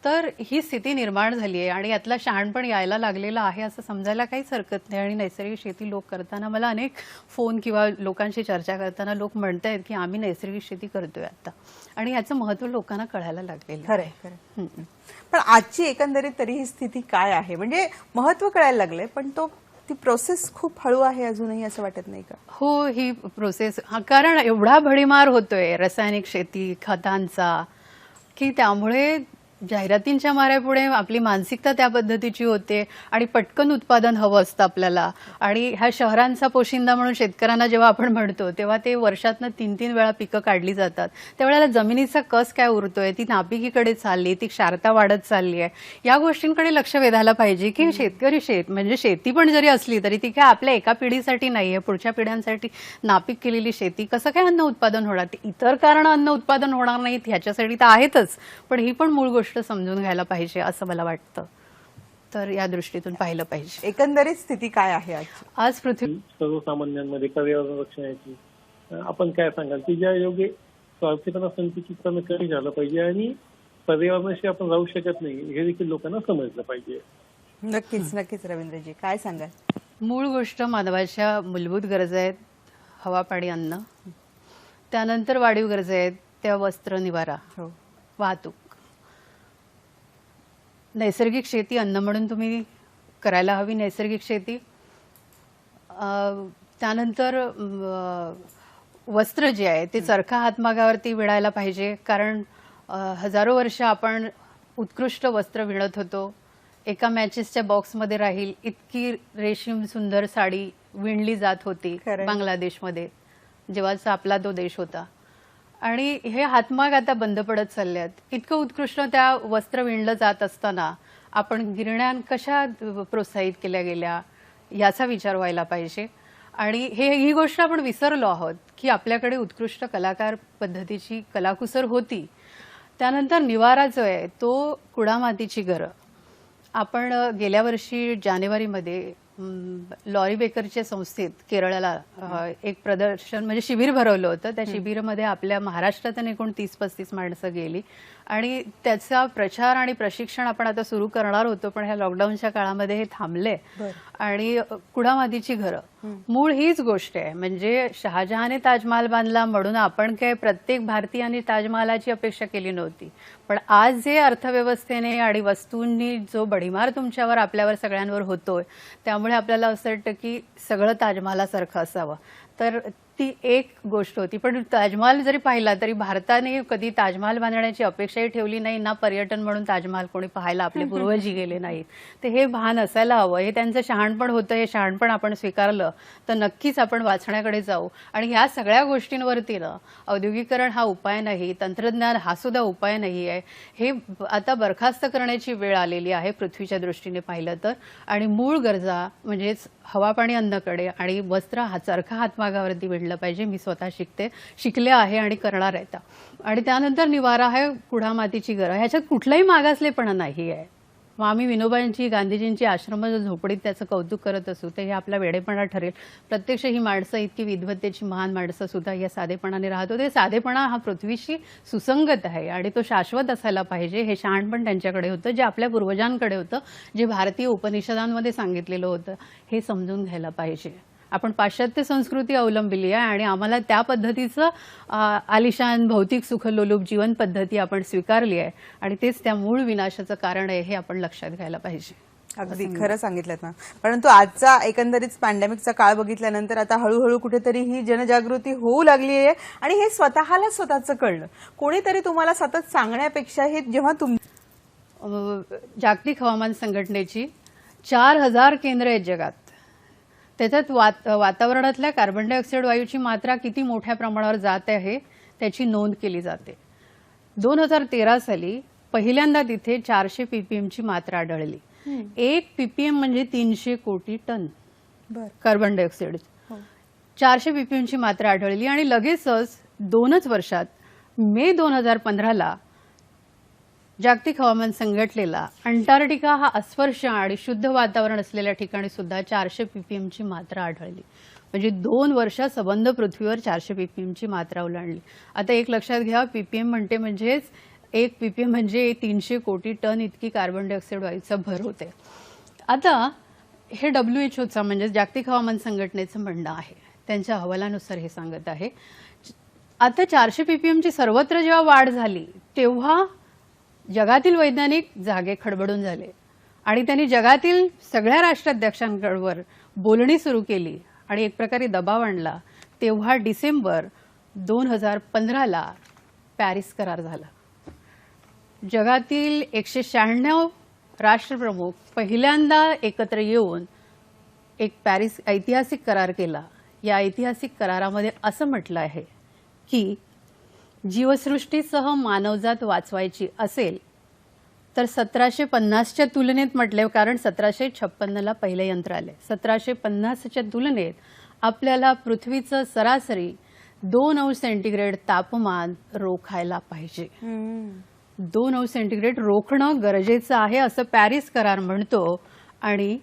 Speaker 2: तर ही स्थिती निर्माण झाली आहे आणि यातला शहाणपण यायला लागलेला आहे असं समजायला काहीच हरकत नाही. आणि नैसर्गिक शेती लोक करताना मला अनेक फोन किंवा लोकांशी चर्चा करताना लोक म्हणतायत की आम्ही नैसर्गिक शेती करतोय आता, आणि याचं महत्त्व लोकांना कळायला लागलेलं आहे.
Speaker 1: पण आजची एकंदरीत तरी ही स्थिती काय आहे? म्हणजे महत्त्व कळायला लागलंय पण तो ती प्रोसेस खूप हळू आहे अजूनही, असं वाटत नाही का?
Speaker 2: हो, ही प्रोसेस कारण एवढा भडीमार होतोय रासायनिक शेती खतांचा की त्यामुळे जाहिरातींच्या माऱ्यापुढे आपली मानसिकता त्या पद्धतीची होते आणि पटकन उत्पादन हवं असतं आपल्याला. आणि ह्या शहरांचा पोशिंदा म्हणून शेतकऱ्यांना जेव्हा आपण म्हणतो तेव्हा ते वर्षातनं 3-3 वेळा पिकं काढली जातात. त्यावेळेला जमिनीचा कस काय उरतोय, ती नापिकीकडे चालली, ती क्षारता वाढत चालली आहे, या गोष्टींकडे लक्ष वेधायला पाहिजे की शेतकरी म्हणजे शेती पण जरी असली तरी ती काय आपल्या एका पिढीसाठी नाहीये, पुढच्या पिढ्यांसाठी नापीक केलेली शेती कसं काय अन्न उत्पादन होणार? ते इतर कारण अन्न उत्पादन होणार नाहीत ह्याच्यासाठी तर आहेतच, पण ही पण मूळ गोष्ट समजून घ्यायला पाहिजे असं मला वाटतं. तर या दृष्टीतून पाहिलं पाहिजे.
Speaker 1: एकंदरीत स्थिती काय आहे
Speaker 2: आज पृथ्वी
Speaker 4: सर्वसामान्यांमध्ये पर्यावरण रक्षणाची आपण काय सांगाल की ज्या योग्य स्वार्थीपणा संकुचितपणा कमी झालं पाहिजे आणि पर्यावरणाशी आपण राहू शकत नाही हे देखील लोकांना समजलं पाहिजे.
Speaker 1: नक्कीच नक्कीच. रवींद्रजी काय सांगाल?
Speaker 2: मूळ गोष्ट मानवाच्या मूलभूत गरजा आहेत, हवा पाणी अन्न. त्यानंतर वाढीव गरजा आहेत त्या वस्त्र निवारा
Speaker 1: हो.
Speaker 2: वाहतूक. नैसर्गिक शेती अन्न म्हणून तुम्ही करायला हवी नैसर्गिक शेती. त्यानंतर वस्त्र जे आहे ते चरखा हातमागावरती विणायला पाहिजे, कारण हजारो वर्ष आपण उत्कृष्ट वस्त्र विणत होतो. एका मॅचेसच्या बॉक्समध्ये राहील इतकी रेशीम सुंदर साडी विणली जात होती बांगलादेशमध्ये, जेव्हाचा आपला तो देश होता. आणि हे हातमाग आता बंद पडत चालले आहेत. इतकं उत्कृष्ट त्या वस्त्र विणलं जात असताना आपण गिरण्या कशा प्रोत्साहित केल्या गेल्या याचा विचार व्हायला पाहिजे. आणि ही गोष्ट आपण विसरलो आहोत की आपल्याकडे उत्कृष्ट कलाकार पद्धतीची कलाकुसर होती. त्यानंतर निवारा जो आहे तो कुडामातीची घरं. आपण गेल्या वर्षी जानेवारीमध्ये लॉरी बेकरच्या संस्थेत केरळला एक प्रदर्शन म्हणजे शिबिर भरवलं होतं. त्या शिबिरामध्ये आपल्या महाराष्ट्रातून एकूण 30-35 माणसं गेली आणि त्याचा प्रचार आणि प्रशिक्षण आपण आता सुरू करणार होतो, पण ह्या लॉकडाऊनच्या काळामध्ये हे थांबले. आणि कुडामातीची घरं मूळ हीच गोष्ट आहे. म्हणजे शहाजहाने ताजमहाल बांधला म्हणून आपण काय प्रत्येक भारतीयाने ताजमहालाची अपेक्षा केली नव्हती, पण आज जे अर्थव्यवस्थेने आणि वस्तूंनी जो बडीमार तुमच्यावर आपल्यावर सगळ्यांवर होतोय त्यामुळे आपल्याला असं वाटतं की सगळं ताजमहालासारखं असावं. तर ती एक गोष्ट होती. पण ताजमहाल जरी पाहिला तरी भारताने कधी ताजमहाल बांधण्याची अपेक्षाही ठेवली नाही, ना पर्यटन म्हणून ताजमहाल कोणी पाहायला आपले पूर्वजी गेले नाहीत. तर हे भान असायला हवं. हे त्यांचं शहाणपण होतं, हे शहाणपण आपण स्वीकारलं तर नक्कीच आपण वाचण्याकडे जाऊ. आणि ह्या सगळ्या गोष्टींवरती ना औद्योगिकरण हा उपाय नाही, तंत्रज्ञान हा सुद्धा उपाय नाही आहे. हे आता बरखास्त करण्याची वेळ आलेली आहे पृथ्वीच्या दृष्टीने पाहिलं तर. आणि मूळ गरजा म्हणजेच हवा पाणी अन्नकडे आणि वस्त्र चरखा हातमागावरती विणलं पाहिजे. मी स्वतः शिकले आहे आणि करणार आहे. आणि त्यानंतर निवारा आहे कुडामातीची घरं. ह्याच्यात कुठलाही मागासलेपणा नाही आहे. मग आम्ही विनोबांची गांधीजींची आश्रम झोपडीत त्याचं कौतुक करत असू ते हे आपला वेडेपणा ठरेल. प्रत्यक्ष ही माणसं इतकी विद्वत्तेची महान माणसं सुद्धा या साधेपणाने राहत होते. साधेपणा हा पृथ्वीशी सुसंगत आहे आणि तो शाश्वत असायला पाहिजे. हे शहाणपण त्यांच्याकडे होतं जे आपल्या पूर्वजांकडे होतं, जे भारतीय उपनिषदांमध्ये सांगितलेलं होतं. हे समजून घ्यायला पाहिजे. आपण पाश्चात्य संस्कृती अवलंबिली आहे आणि आम्हाला त्या पद्धतीचं आलिशान भौतिक सुखलोलूप जीवन पद्धती आपण स्वीकारली आहे आणि तेच त्या मूळ विनाशाचं कारण आहे हे आपण लक्षात घ्यायला पाहिजे.
Speaker 1: अगदी खरं सांगितलं ना. परंतु आजचा एकंदरीत पॅन्डेमिकचा काळ बघितल्यानंतर आता हळूहळू कुठेतरी ही जनजागृती होऊ लागली आहे आणि हे स्वतःला स्वतःचं कळलं. कोणीतरी तुम्हाला सतत सांगण्यापेक्षा हे जेव्हा
Speaker 2: जागतिक हवामान संघटनेची 4000 केंद्र आहेत जगात. त्याच्यात वातावरणातल्या कार्बन डायऑक्साईड वायूची मात्रा किती मोठ्या प्रमाणावर जात आहे त्याची नोंद केली जाते. 2013 साली पहिल्यांदा तिथे 400 ppm ची मात्रा आढळली. 1 ppm म्हणजे 300 कोटी टन कार्बन डायऑक्साईड. 400 ppm ची मात्रा आढळली आणि लगेचच 2च वर्षात मे 2015ला जागतिक हवामान संघटनेला अंटार्क्टिका हा अस्पर्श आणि शुद्ध वातावरण असलेल्या ठिकाणी सुद्धा 400 ppm ची मात्रा आढळली. म्हणजे 2 वर्षात सबंध पृथ्वीवर 400 ppm ची मात्रा ओलांडली. आता एक लक्षात घ्या, ppm म्हणजेच 1 ppm म्हणजे 300 कोटी टन इतकी कार्बन डायऑक्साईड वायूचा भर होते. आता हे WHOचा म्हणजे जागतिक हवामान संघटनेचं म्हणणं आहे. त्यांच्या अहवालानुसार हे सांगत आहे. आता 400 ppm ची सर्वत्र जेव्हा वाढ झाली तेव्हा जगातील वैज्ञानिक जागे खडबडून झाले आणि त्यांनी जगातील सगळ्या राष्ट्राध्यक्षांकडवर बोलणी सुरू केली आणि एक प्रकारे दबाव आणला, तेव्हा डिसेंबर 2015ला पॅरिस करार झाला. जगातील 196 राष्ट्रप्रमुख पहिल्यांदा एकत्र येऊन एक पॅरिस ऐतिहासिक करार केला. या ऐतिहासिक करारामध्ये असं म्हटलं आहे की जीवसृष्टीसह मानवजात वाचवायची असेल तर 1750च्या तुलनेत म्हटले, कारण 1756ला पहिले यंत्र आले. 1750च्या तुलनेत आपल्याला पृथ्वीचं सरासरी 2 अंश सेंटीग्रेड तापमान रोखायला पाहिजे. 2 अंश सेंटीग्रेड रोखणं गरजेचं आहे असं पॅरिस करार म्हणतो. आणि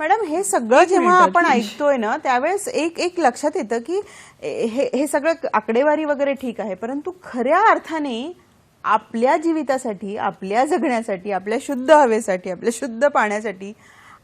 Speaker 1: मॅडम, हे सगळं जेव्हा आपण ऐकतोय ना त्यावेळेस एक लक्षात येतं की हे सगळं आकडेवारी वगैरे ठीक आहे, परंतु खऱ्या अर्थाने आपल्या जीवितासाठी, आपल्या जगण्यासाठी, आपल्या शुद्ध हवेसाठी, आपल्या शुद्ध पाण्यासाठी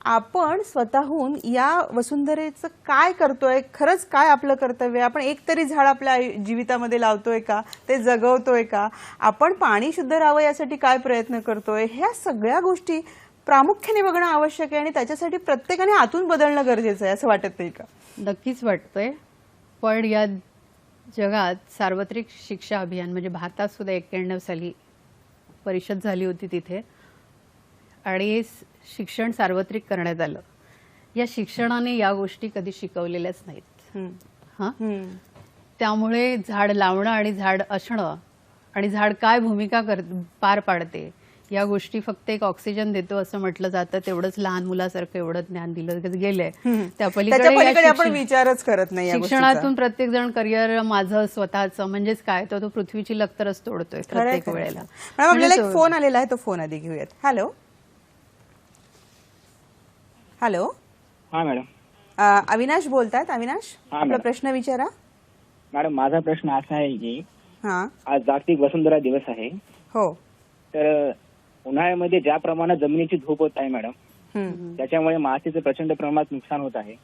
Speaker 1: आपण स्वतःहून या वसुंधरेचं काय करतोय, खरंच काय आपलं कर्तव्य आहे? आपण एक तरी झाड आपल्या जीवितामध्ये लावतोय का, ते जगवतोय का, आपण पाणी शुद्ध राहावं यासाठी काय प्रयत्न करतोय, ह्या सगळ्या गोष्टी प्रामुख्याने बघणं आवश्यक आहे आणि त्याच्यासाठी प्रत्येकाने आतून बदलणं गरजेचं आहे, असं वाटत नाही का?
Speaker 2: नक्कीच वाटतंय. पण या जगात सार्वत्रिक शिक्षा अभियान म्हणजे भारतात सुद्धा 91 साली परिषद झाली होती तिथे, आणि शिक्षण सार्वत्रिक करण्यात आलं. या शिक्षणाने या गोष्टी कधी शिकवलेल्याच नाहीत. त्यामुळे झाड लावणं आणि झाड असणं आणि झाड काय भूमिका पार पाडते या गोष्टी फक्त एक ऑक्सिजन देतो असं म्हटलं जातं, तेवढंच लहान मुलासारखं एवढं ज्ञान दिलं गेलंय. त्या
Speaker 1: पलीकडे आपण विचारच करत नाही.
Speaker 2: शिक्षणातून प्रत्येक जण करिअर माझं स्वतःचं म्हणजेच काय, तो पृथ्वीची लक्तरच तोडतोय प्रत्येक वेळेला.
Speaker 1: आपल्याला एक फोन आलेला आहे, तो फोन आधी घेऊयात. Hello hello.
Speaker 5: हा मॅडम.
Speaker 1: अविनाश बोलतायत. अविनाश, आपला प्रश्न विचारा.
Speaker 5: मॅडम, माझा प्रश्न असा आहे की
Speaker 1: हा,
Speaker 5: आज जागतिक वसुंधरा दिवस आहे.
Speaker 1: हो.
Speaker 5: तर उन्हाळ्यामध्ये ज्या प्रमाणात जमिनीची धूप होत आहे मॅडम, त्याच्यामुळे मातीचं प्रचंड प्रमाणात नुकसान होत आहे.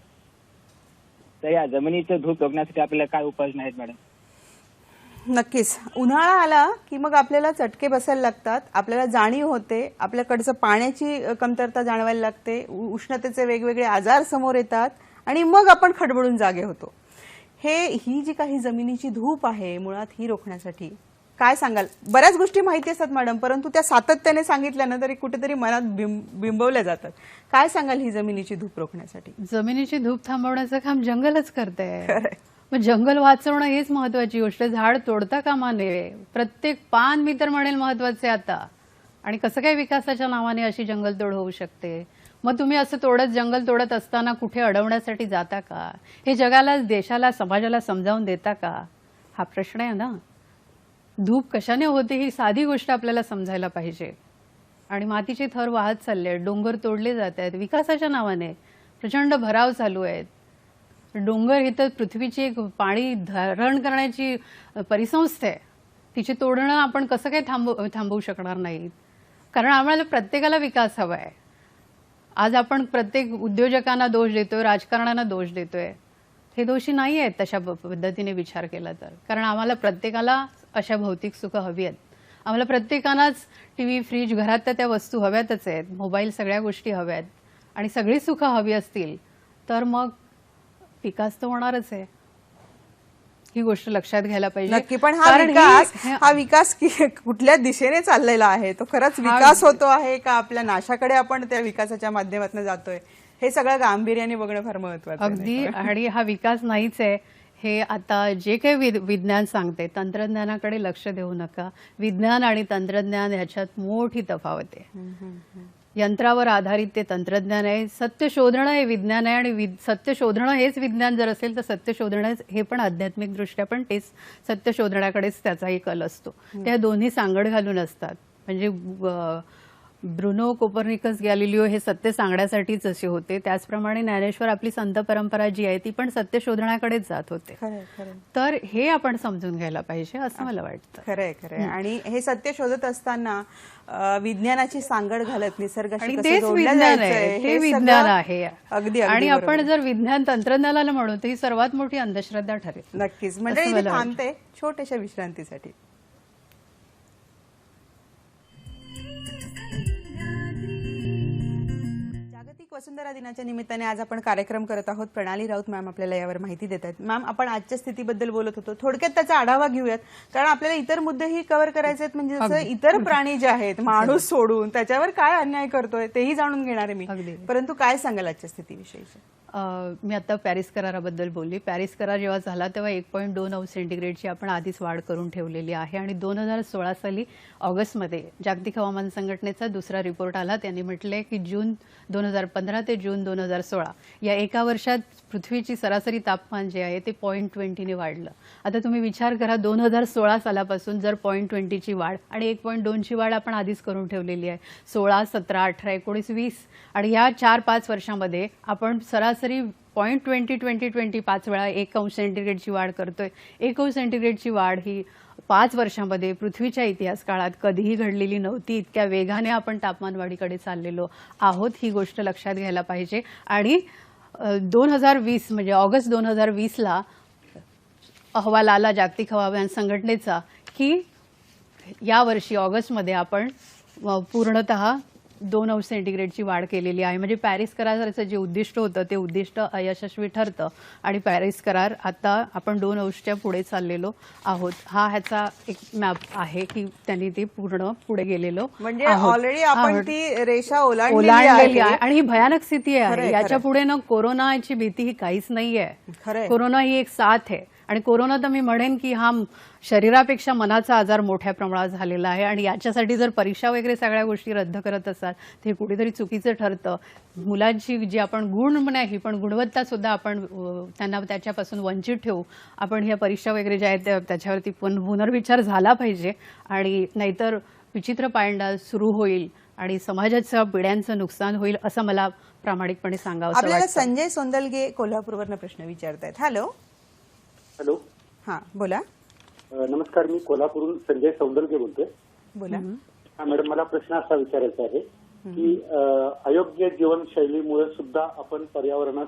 Speaker 5: तर या जमिनीचं धूप रोखण्यासाठी आपल्याला काय उपाययोजना आहेत मॅडम?
Speaker 1: नक्कीच. उन्हाळा आला की मग आपल्याला चटके बसायला लागतात, आपल्याला जाणीव होते, आपल्याकडचं पाण्याची कमतरता जाणवायला लागते, उष्णतेचे वेगवेगळे आजार समोर येतात आणि मग आपण खडबडून जागे होतो. ही जी काही जमिनीची धूप आहे मुळात ही रोखण्यासाठी काय सांगाल? बऱ्याच गोष्टी माहिती असतात मॅडम, परंतु त्या सातत्याने सांगितल्यानं तरी कुठेतरी मनात बिंबवल्या जातात. काय सांगाल ही जमिनीची धूप रोखण्यासाठी?
Speaker 2: जमिनीची धूप थांबवण्याचं काम जंगलच करते. मग जंगल वाचवणं हेच महत्वाची गोष्ट. झाड तोडता कामा नये. प्रत्येक पान मी तर म्हणेल महत्वाचे आता. आणि कसं काय विकासाच्या नावाने अशी जंगलतोड होऊ शकते? मग तुम्ही असं जंगल तोडत असताना कुठे अडवण्यासाठी जाता का? हे जगाला, देशाला, समाजाला समजावून देता का? हा प्रश्न आहे ना. धूप कशाने होते ही साधी गोष्ट आपल्याला समजायला पाहिजे. आणि मातीचे थर वाहत चालले आहेत, डोंगर तोडले जात आहेत विकासाच्या नावाने. प्रचंड भराव चालू आहेत. डोंगर ही तर पृथ्वीची एक पाणी धारण करण्याची परिसंस्था आहे. तिचे तोडणं आपण कसं काय थांबवू शकणार नाही? कारण आम्हाला प्रत्येकाला विकास हवा आहे. आज आपण प्रत्येक उद्योजकांना दोष देतोय, राजकारणाला दोष देतोय. हे दोषी नाही आहेत तशा पद्धतीने विचार केला तर. कारण आम्हाला प्रत्येकाला अशा भौतिक सुख हवी आहेत. आम्हाला प्रत्येकालाच टीव्ही, फ्रीज, घरात तर त्या वस्तू हव्यातच आहेत, मोबाईल, सगळ्या गोष्टी हव्यात. आणि सगळी सुख हवी असतील तर मग विकास तर होणारच आहे. ही गोष्ट लक्षात घ्यायला पाहिजे.
Speaker 1: नक्की. पण हा विकास कुठल्या दिशेने चाललेला आहे? तो खरंच विकास होतो आहे का आपल्या नाशाकडे आपण त्या विकासाच्या माध्यमातून जातोय? हे सगळं गांभीर्याने बघणं फार महत्वाचं आहे.
Speaker 2: अगदी. आणि हा विकास नाहीच आहे हे आता जे काही विज्ञान सांगते. तंत्रज्ञानाकडे लक्ष देऊ नका. विज्ञान आणि तंत्रज्ञान ह्याच्यात मोठी तफावत आहे. यंत्रावर आधारित ते तंत्रज्ञान आहे. सत्य शोधणं हे विज्ञान आहे आणि सत्य शोधणं हेच विज्ञान जर असेल तर सत्य शोधणं हे पण आध्यात्मिक दृष्ट्या पण तेच सत्य शोधण्याकडेच त्याचाही कल असतो. त्या दोन्ही सांगड घालून असतात. म्हणजे ब्रुनो, कोपर्निकस, गॅलिलिओ हे सत्य सांगण्यासाठीच असे होते. त्याचप्रमाणे ज्ञानेश्वर आपली संत परंपरा जी आहे ती पण सत्य शोधण्याकडेच जात होते. तर हे आपण समजून घ्यायला पाहिजे असं मला वाटतं.
Speaker 1: खरंय खरंय. आणि हे सत्य शोधत असताना विज्ञानाची सांगड घालत निसर्गाशी
Speaker 2: तेच विज्ञान आहे. हे विज्ञान आहे.
Speaker 1: अगदी.
Speaker 2: आणि आपण जर विज्ञान तंत्रज्ञानाला म्हणू तर ही सर्वात मोठी अंधश्रद्धा ठरेल.
Speaker 1: नक्कीच. म्हणजे थांबते छोट्याशा विश्रांतीसाठी. वसुंधरा दिनाच्या निमित्ताने आज आपण कार्यक्रम करत आहोत. प्रणाली राऊत मॅम आपल्याला यावर माहिती देत आहेत. मॅम, आपण आजच्या स्थितीबद्दल बोलत होतो, थोडक्यात त्याचा आढावा घेऊयात, कारण आपल्याला इतर मुद्देही कव्हर करायचे आहेत. म्हणजे जसं इतर प्राणी जे आहेत माणूस सोडून त्याच्यावर काय अन्याय करतोय तेही जाणून घेणार आहे मी.
Speaker 2: अगदी.
Speaker 1: परंतु काय सांगाल आजच्या स्थितीविषयी?
Speaker 2: मी आता पॅरिस कराराबद्दल बोलली. पॅरिस करार जेव्हा झाला तेव्हा 1.2 अंश सेंटीग्रेडची आपण आधीच वाढ करून ठेवलेली आहे आणि 2016 साली ऑगस्टमध्ये जागतिक हवामान संघटनेचा दुसरा रिपोर्ट आला. त्यांनी म्हटलंय की जून 2015 ते जून 2016 या एका वर्षात पृथ्वीची सरासरी तापमान जे आहे ते 0.20 ने वाढलं. आता तुम्ही विचार करा, 2016 सालापासून जर 0.20 ची वाढ आणि 1.2 ची वाढ आपण आधीच करून ठेवलेली आहे. 16, 17, 18, 19, 20 आणि या 4-5 वर्षांमध्ये आपण सरासरी 0.20 5 वेळा 1 अंश सेंटीग्रेडची वाढ करतोय. 1 अंश सेंटीग्रेडची वाढ ही 5 वर्षांमध्ये पृथ्वीच्या इतिहास काळात कधीही घडलेली नव्हती. इतक्या वेगाने आपण तापमानवाढीकडे चाललेलो आहोत, ही गोष्ट लक्षात घ्यायला पाहिजे. आणि 2020 म्हणजे ऑगस्ट 2020ला अहवाल आला जागतिक हवामान संघटनेचा की यावर्षी ऑगस्टमध्ये आपण पूर्णतः 2 अंश सेंटीग्रेडची वाढ केलेली आहे. म्हणजे पॅरिस कराराचं जे उद्दिष्ट होतं ते उद्दिष्ट अयशस्वी ठरतं आणि पॅरिस करार आता आपण 2 अंशच्या पुढे चाललेलो आहोत. हा ह्याचा एक मॅप आहे की त्यांनी ते पूर्ण पुढे गेलेलो
Speaker 1: म्हणजे ऑलरेडी आपण ती रेषा ओलांडलेली
Speaker 2: ओलांडलेली
Speaker 1: आहे.
Speaker 2: आहे आणि ही भयानक स्थिती
Speaker 1: खरंय,
Speaker 2: आहे. याच्या पुढे ना कोरोनाची भीती ही काहीच नाहीये.
Speaker 1: खरंय.
Speaker 2: कोरोना ही एक साथ आहे आणि कोरोना तर मी म्हणेन की हा शरीरापेक्षा मनाचा आजार मोठ्या प्रमाणात झालेला आहे आणि याच्यासाठी जर परीक्षा वगैरे सगळ्या गोष्टी रद्द करत असाल ते कुठेतरी चुकीचं ठरतं. मुलांची जी आपण गुण नाही पण गुणवत्ता सुद्धा आपण त्यांना त्याच्यापासून वंचित ठेवू. आपण ह्या परीक्षा वगैरे ज्या आहेत त्याच्यावरती पुनर्विचार झाला पाहिजे आणि नाहीतर विचित्र पायंडा सुरू होईल आणि समाजाच्या पिढ्यांचं नुकसान होईल असं मला प्रामाणिकपणे सांगावं
Speaker 1: आपल्याला
Speaker 2: वाटतं.
Speaker 1: संजय सोंदलगे कोल्हापूरवरनं प्रश्न विचारतायत. हॅलो.
Speaker 6: हॅलो.
Speaker 1: हां, बोला
Speaker 6: नमस्कार, मी कोल्हापूरहून संजय सौंदलगे बोलतोय.
Speaker 1: बोला.
Speaker 6: हा मॅडम, मला प्रश्न असा विचारायचा आहे की अयोग्य जीवनशैलीमुळे सुद्धा आपण पर्यावरणात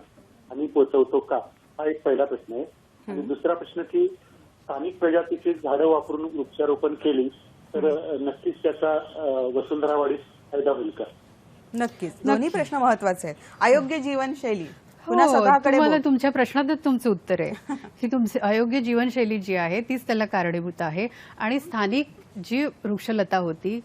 Speaker 6: हानी पोहोचवतो का, हा एक पहिला प्रश्न आहे. आणि दुसरा प्रश्न की स्थानिक प्रजातीची झाडं वापरून वृक्षारोपण केली तर नक्कीच त्याचा वसुंधरा वाढीस फायदा होईल का?
Speaker 1: नक्कीच, दोन्ही प्रश्न महत्वाचे आहेत. अयोग्य जीवनशैली
Speaker 2: हो,
Speaker 1: पुन्हा स्वतःकडे
Speaker 2: तुम्हाला
Speaker 1: बोल.
Speaker 2: तुमच्या प्रश्नातच तुमचं उत्तर आहे की तुमची अयोग्य जीवनशैली जी आहे तीच त्याला कारणीभूत आहे. आणि स्थानिक जी वृक्षलता होती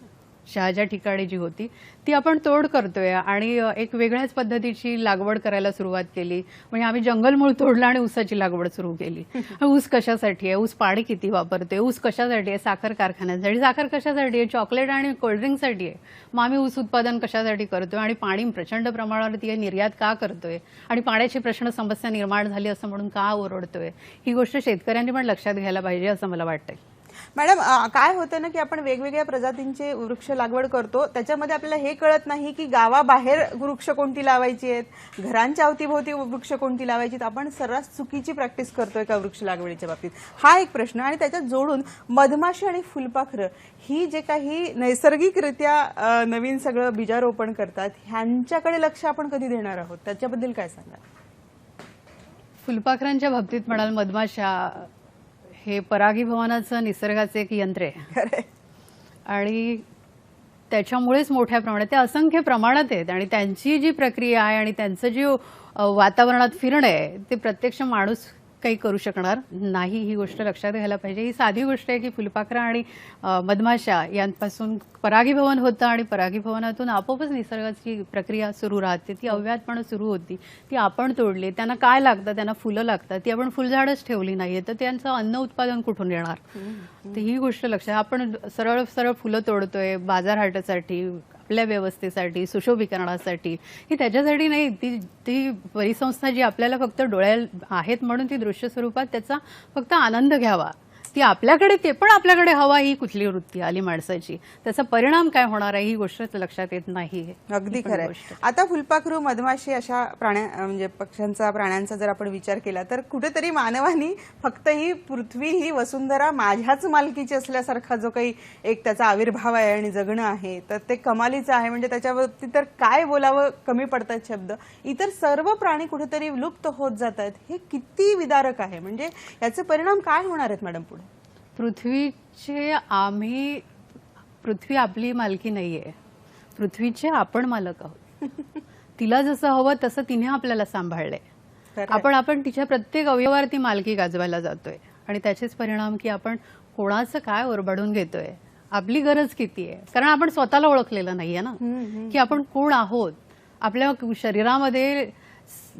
Speaker 2: ज्या ठिकाणी जी होती ती आपण तोड करतोय आणि एक वेगळ्याच पद्धतीची लागवड करायला सुरुवात केली. म्हणजे आम्ही जंगलमूळ तोडलं आणि ऊसाची लागवड सुरू केली. ऊस कशासाठी आहे? ऊस पाणी किती वापरते? ऊस कशासाठी आहे? साखर कारखान्यांसाठी. साखर कशासाठी आहे? चॉकलेट आणि कोल्ड्रिंकसाठी आहे. मग आम्ही ऊस उत्पादन कशासाठी करतोय आणि पाणी प्रचंड प्रमाणावरती निर्यात का करतोय आणि पाण्याची प्रश्न समस्या निर्माण झाली असं म्हणून का ओरडतोय? ही गोष्ट शेतकऱ्यांनी पण लक्षात घ्यायला पाहिजे असं मला वाटतंय.
Speaker 1: मॅडम, काय होतं ना की आपण वेगवेगळ्या प्रजातींचे वृक्ष लागवड करतो, त्याच्यामध्ये आपल्याला हे कळत नाही की गावाबाहेर वृक्ष कोणती लावायची आहेत, घरांच्या अवतीभोवती वृक्ष कोणती लावायची. आपण सर्रास चुकीची प्रॅक्टिस करतोय का वृक्ष लागवडीच्या बाबतीत, हा एक प्रश्न. आणि त्याच्यात जोडून मधमाशी आणि फुलपाखरं ही जे काही नैसर्गिकरित्या नवीन सगळं बीजारोपण करतात, ह्यांच्याकडे लक्ष आपण कधी देणार आहोत, त्याच्याबद्दल काय सांगा?
Speaker 2: फुलपाखरांच्या बाबतीत म्हणाल, मधमाशा हे परागीभवनाचं निसर्गाचे एक यंत्र आहे आणि त्याच्यामुळेच मोठ्या प्रमाणात ते असंख्य प्रमाणात आहेत आणि त्यांची जी प्रक्रिया आहे आणि त्यांचं जे वातावरणात फिरणं आहे ते प्रत्यक्ष माणूस काही करू शकणार नाही. ही गोष्ट लक्षात घ्यायला पाहिजे. ही साधी गोष्ट आहे की फुलपाखरं आणि मधमाशा यांपासून परागीभवन होतं आणि परागीभवनातून आपोआपच निसर्गाची प्रक्रिया सुरू राहते. ती अव्याहतपणे सुरू होती, ती आपण तोडली. त्यांना काय लागतं? त्यांना फुलं लागतात, ती आपण फुलझाडच ठेवली नाहीये तर त्यांचं अन्न उत्पादन कुठून येणार? तर ही गोष्ट लक्षात. आपण सरळ सरळ फुलं तोडतोय बाजारहाटासाठी, आपल्या व्यवस्थेसाठी, सुशोभीकरणासाठी. ही त्याच्यासाठी नाही, ती परिसंस्था जी आपल्याला फक्त डोळ्यात आहेत म्हणून ती दृश्य स्वरूपात त्याचा फक्त आनंद घ्यावा. ती आपल्याकडे, ते पण आपल्याकडे हवा, ही कुठली वृत्ती आली माणसाची, त्याचा परिणाम काय होणार आहे ही गोष्ट लक्षात येत नाही.
Speaker 1: अगदी खरं. आता फुलपाखरू, मधमाशी अशा म्हणजे प्राण्यांचा जर आपण विचार केला तर कुठेतरी मानवानी फक्त ही पृथ्वी, ही वसुंधरा माझ्याच मालकीची असल्यासारखा जो काही एक त्याचा आविर्भाव आहे आणि जगणं आहे तर ते कमालीचं आहे. म्हणजे त्याच्यावरती तर काय बोलावं, कमी पडतात शब्द. इतर सर्व प्राणी कुठेतरी लुप्त होत जात आहेत. हे किती विदारक आहे. म्हणजे याचे परिणाम काय होणार आहेत मॅडम पुढे?
Speaker 2: पृथ्वी आपली मालकी नाहीये, पृथ्वीचे आपण मालक आहोत. तिला जसं हवं तसं तिने आपल्याला सांभाळलंय.
Speaker 1: खरं आहे.
Speaker 2: आपण तिच्या प्रत्येक अवयवावर ती मालकी गाजवायला जातोय आणि त्याचेच परिणाम की आपण कोणाचं काय ओरबाडून घेतोय, आपली गरज किती आहे. कारण आपण स्वतःला ओळखलेलं नाहीये ना की आपण कोण आहोत. आपल्या शरीरामध्ये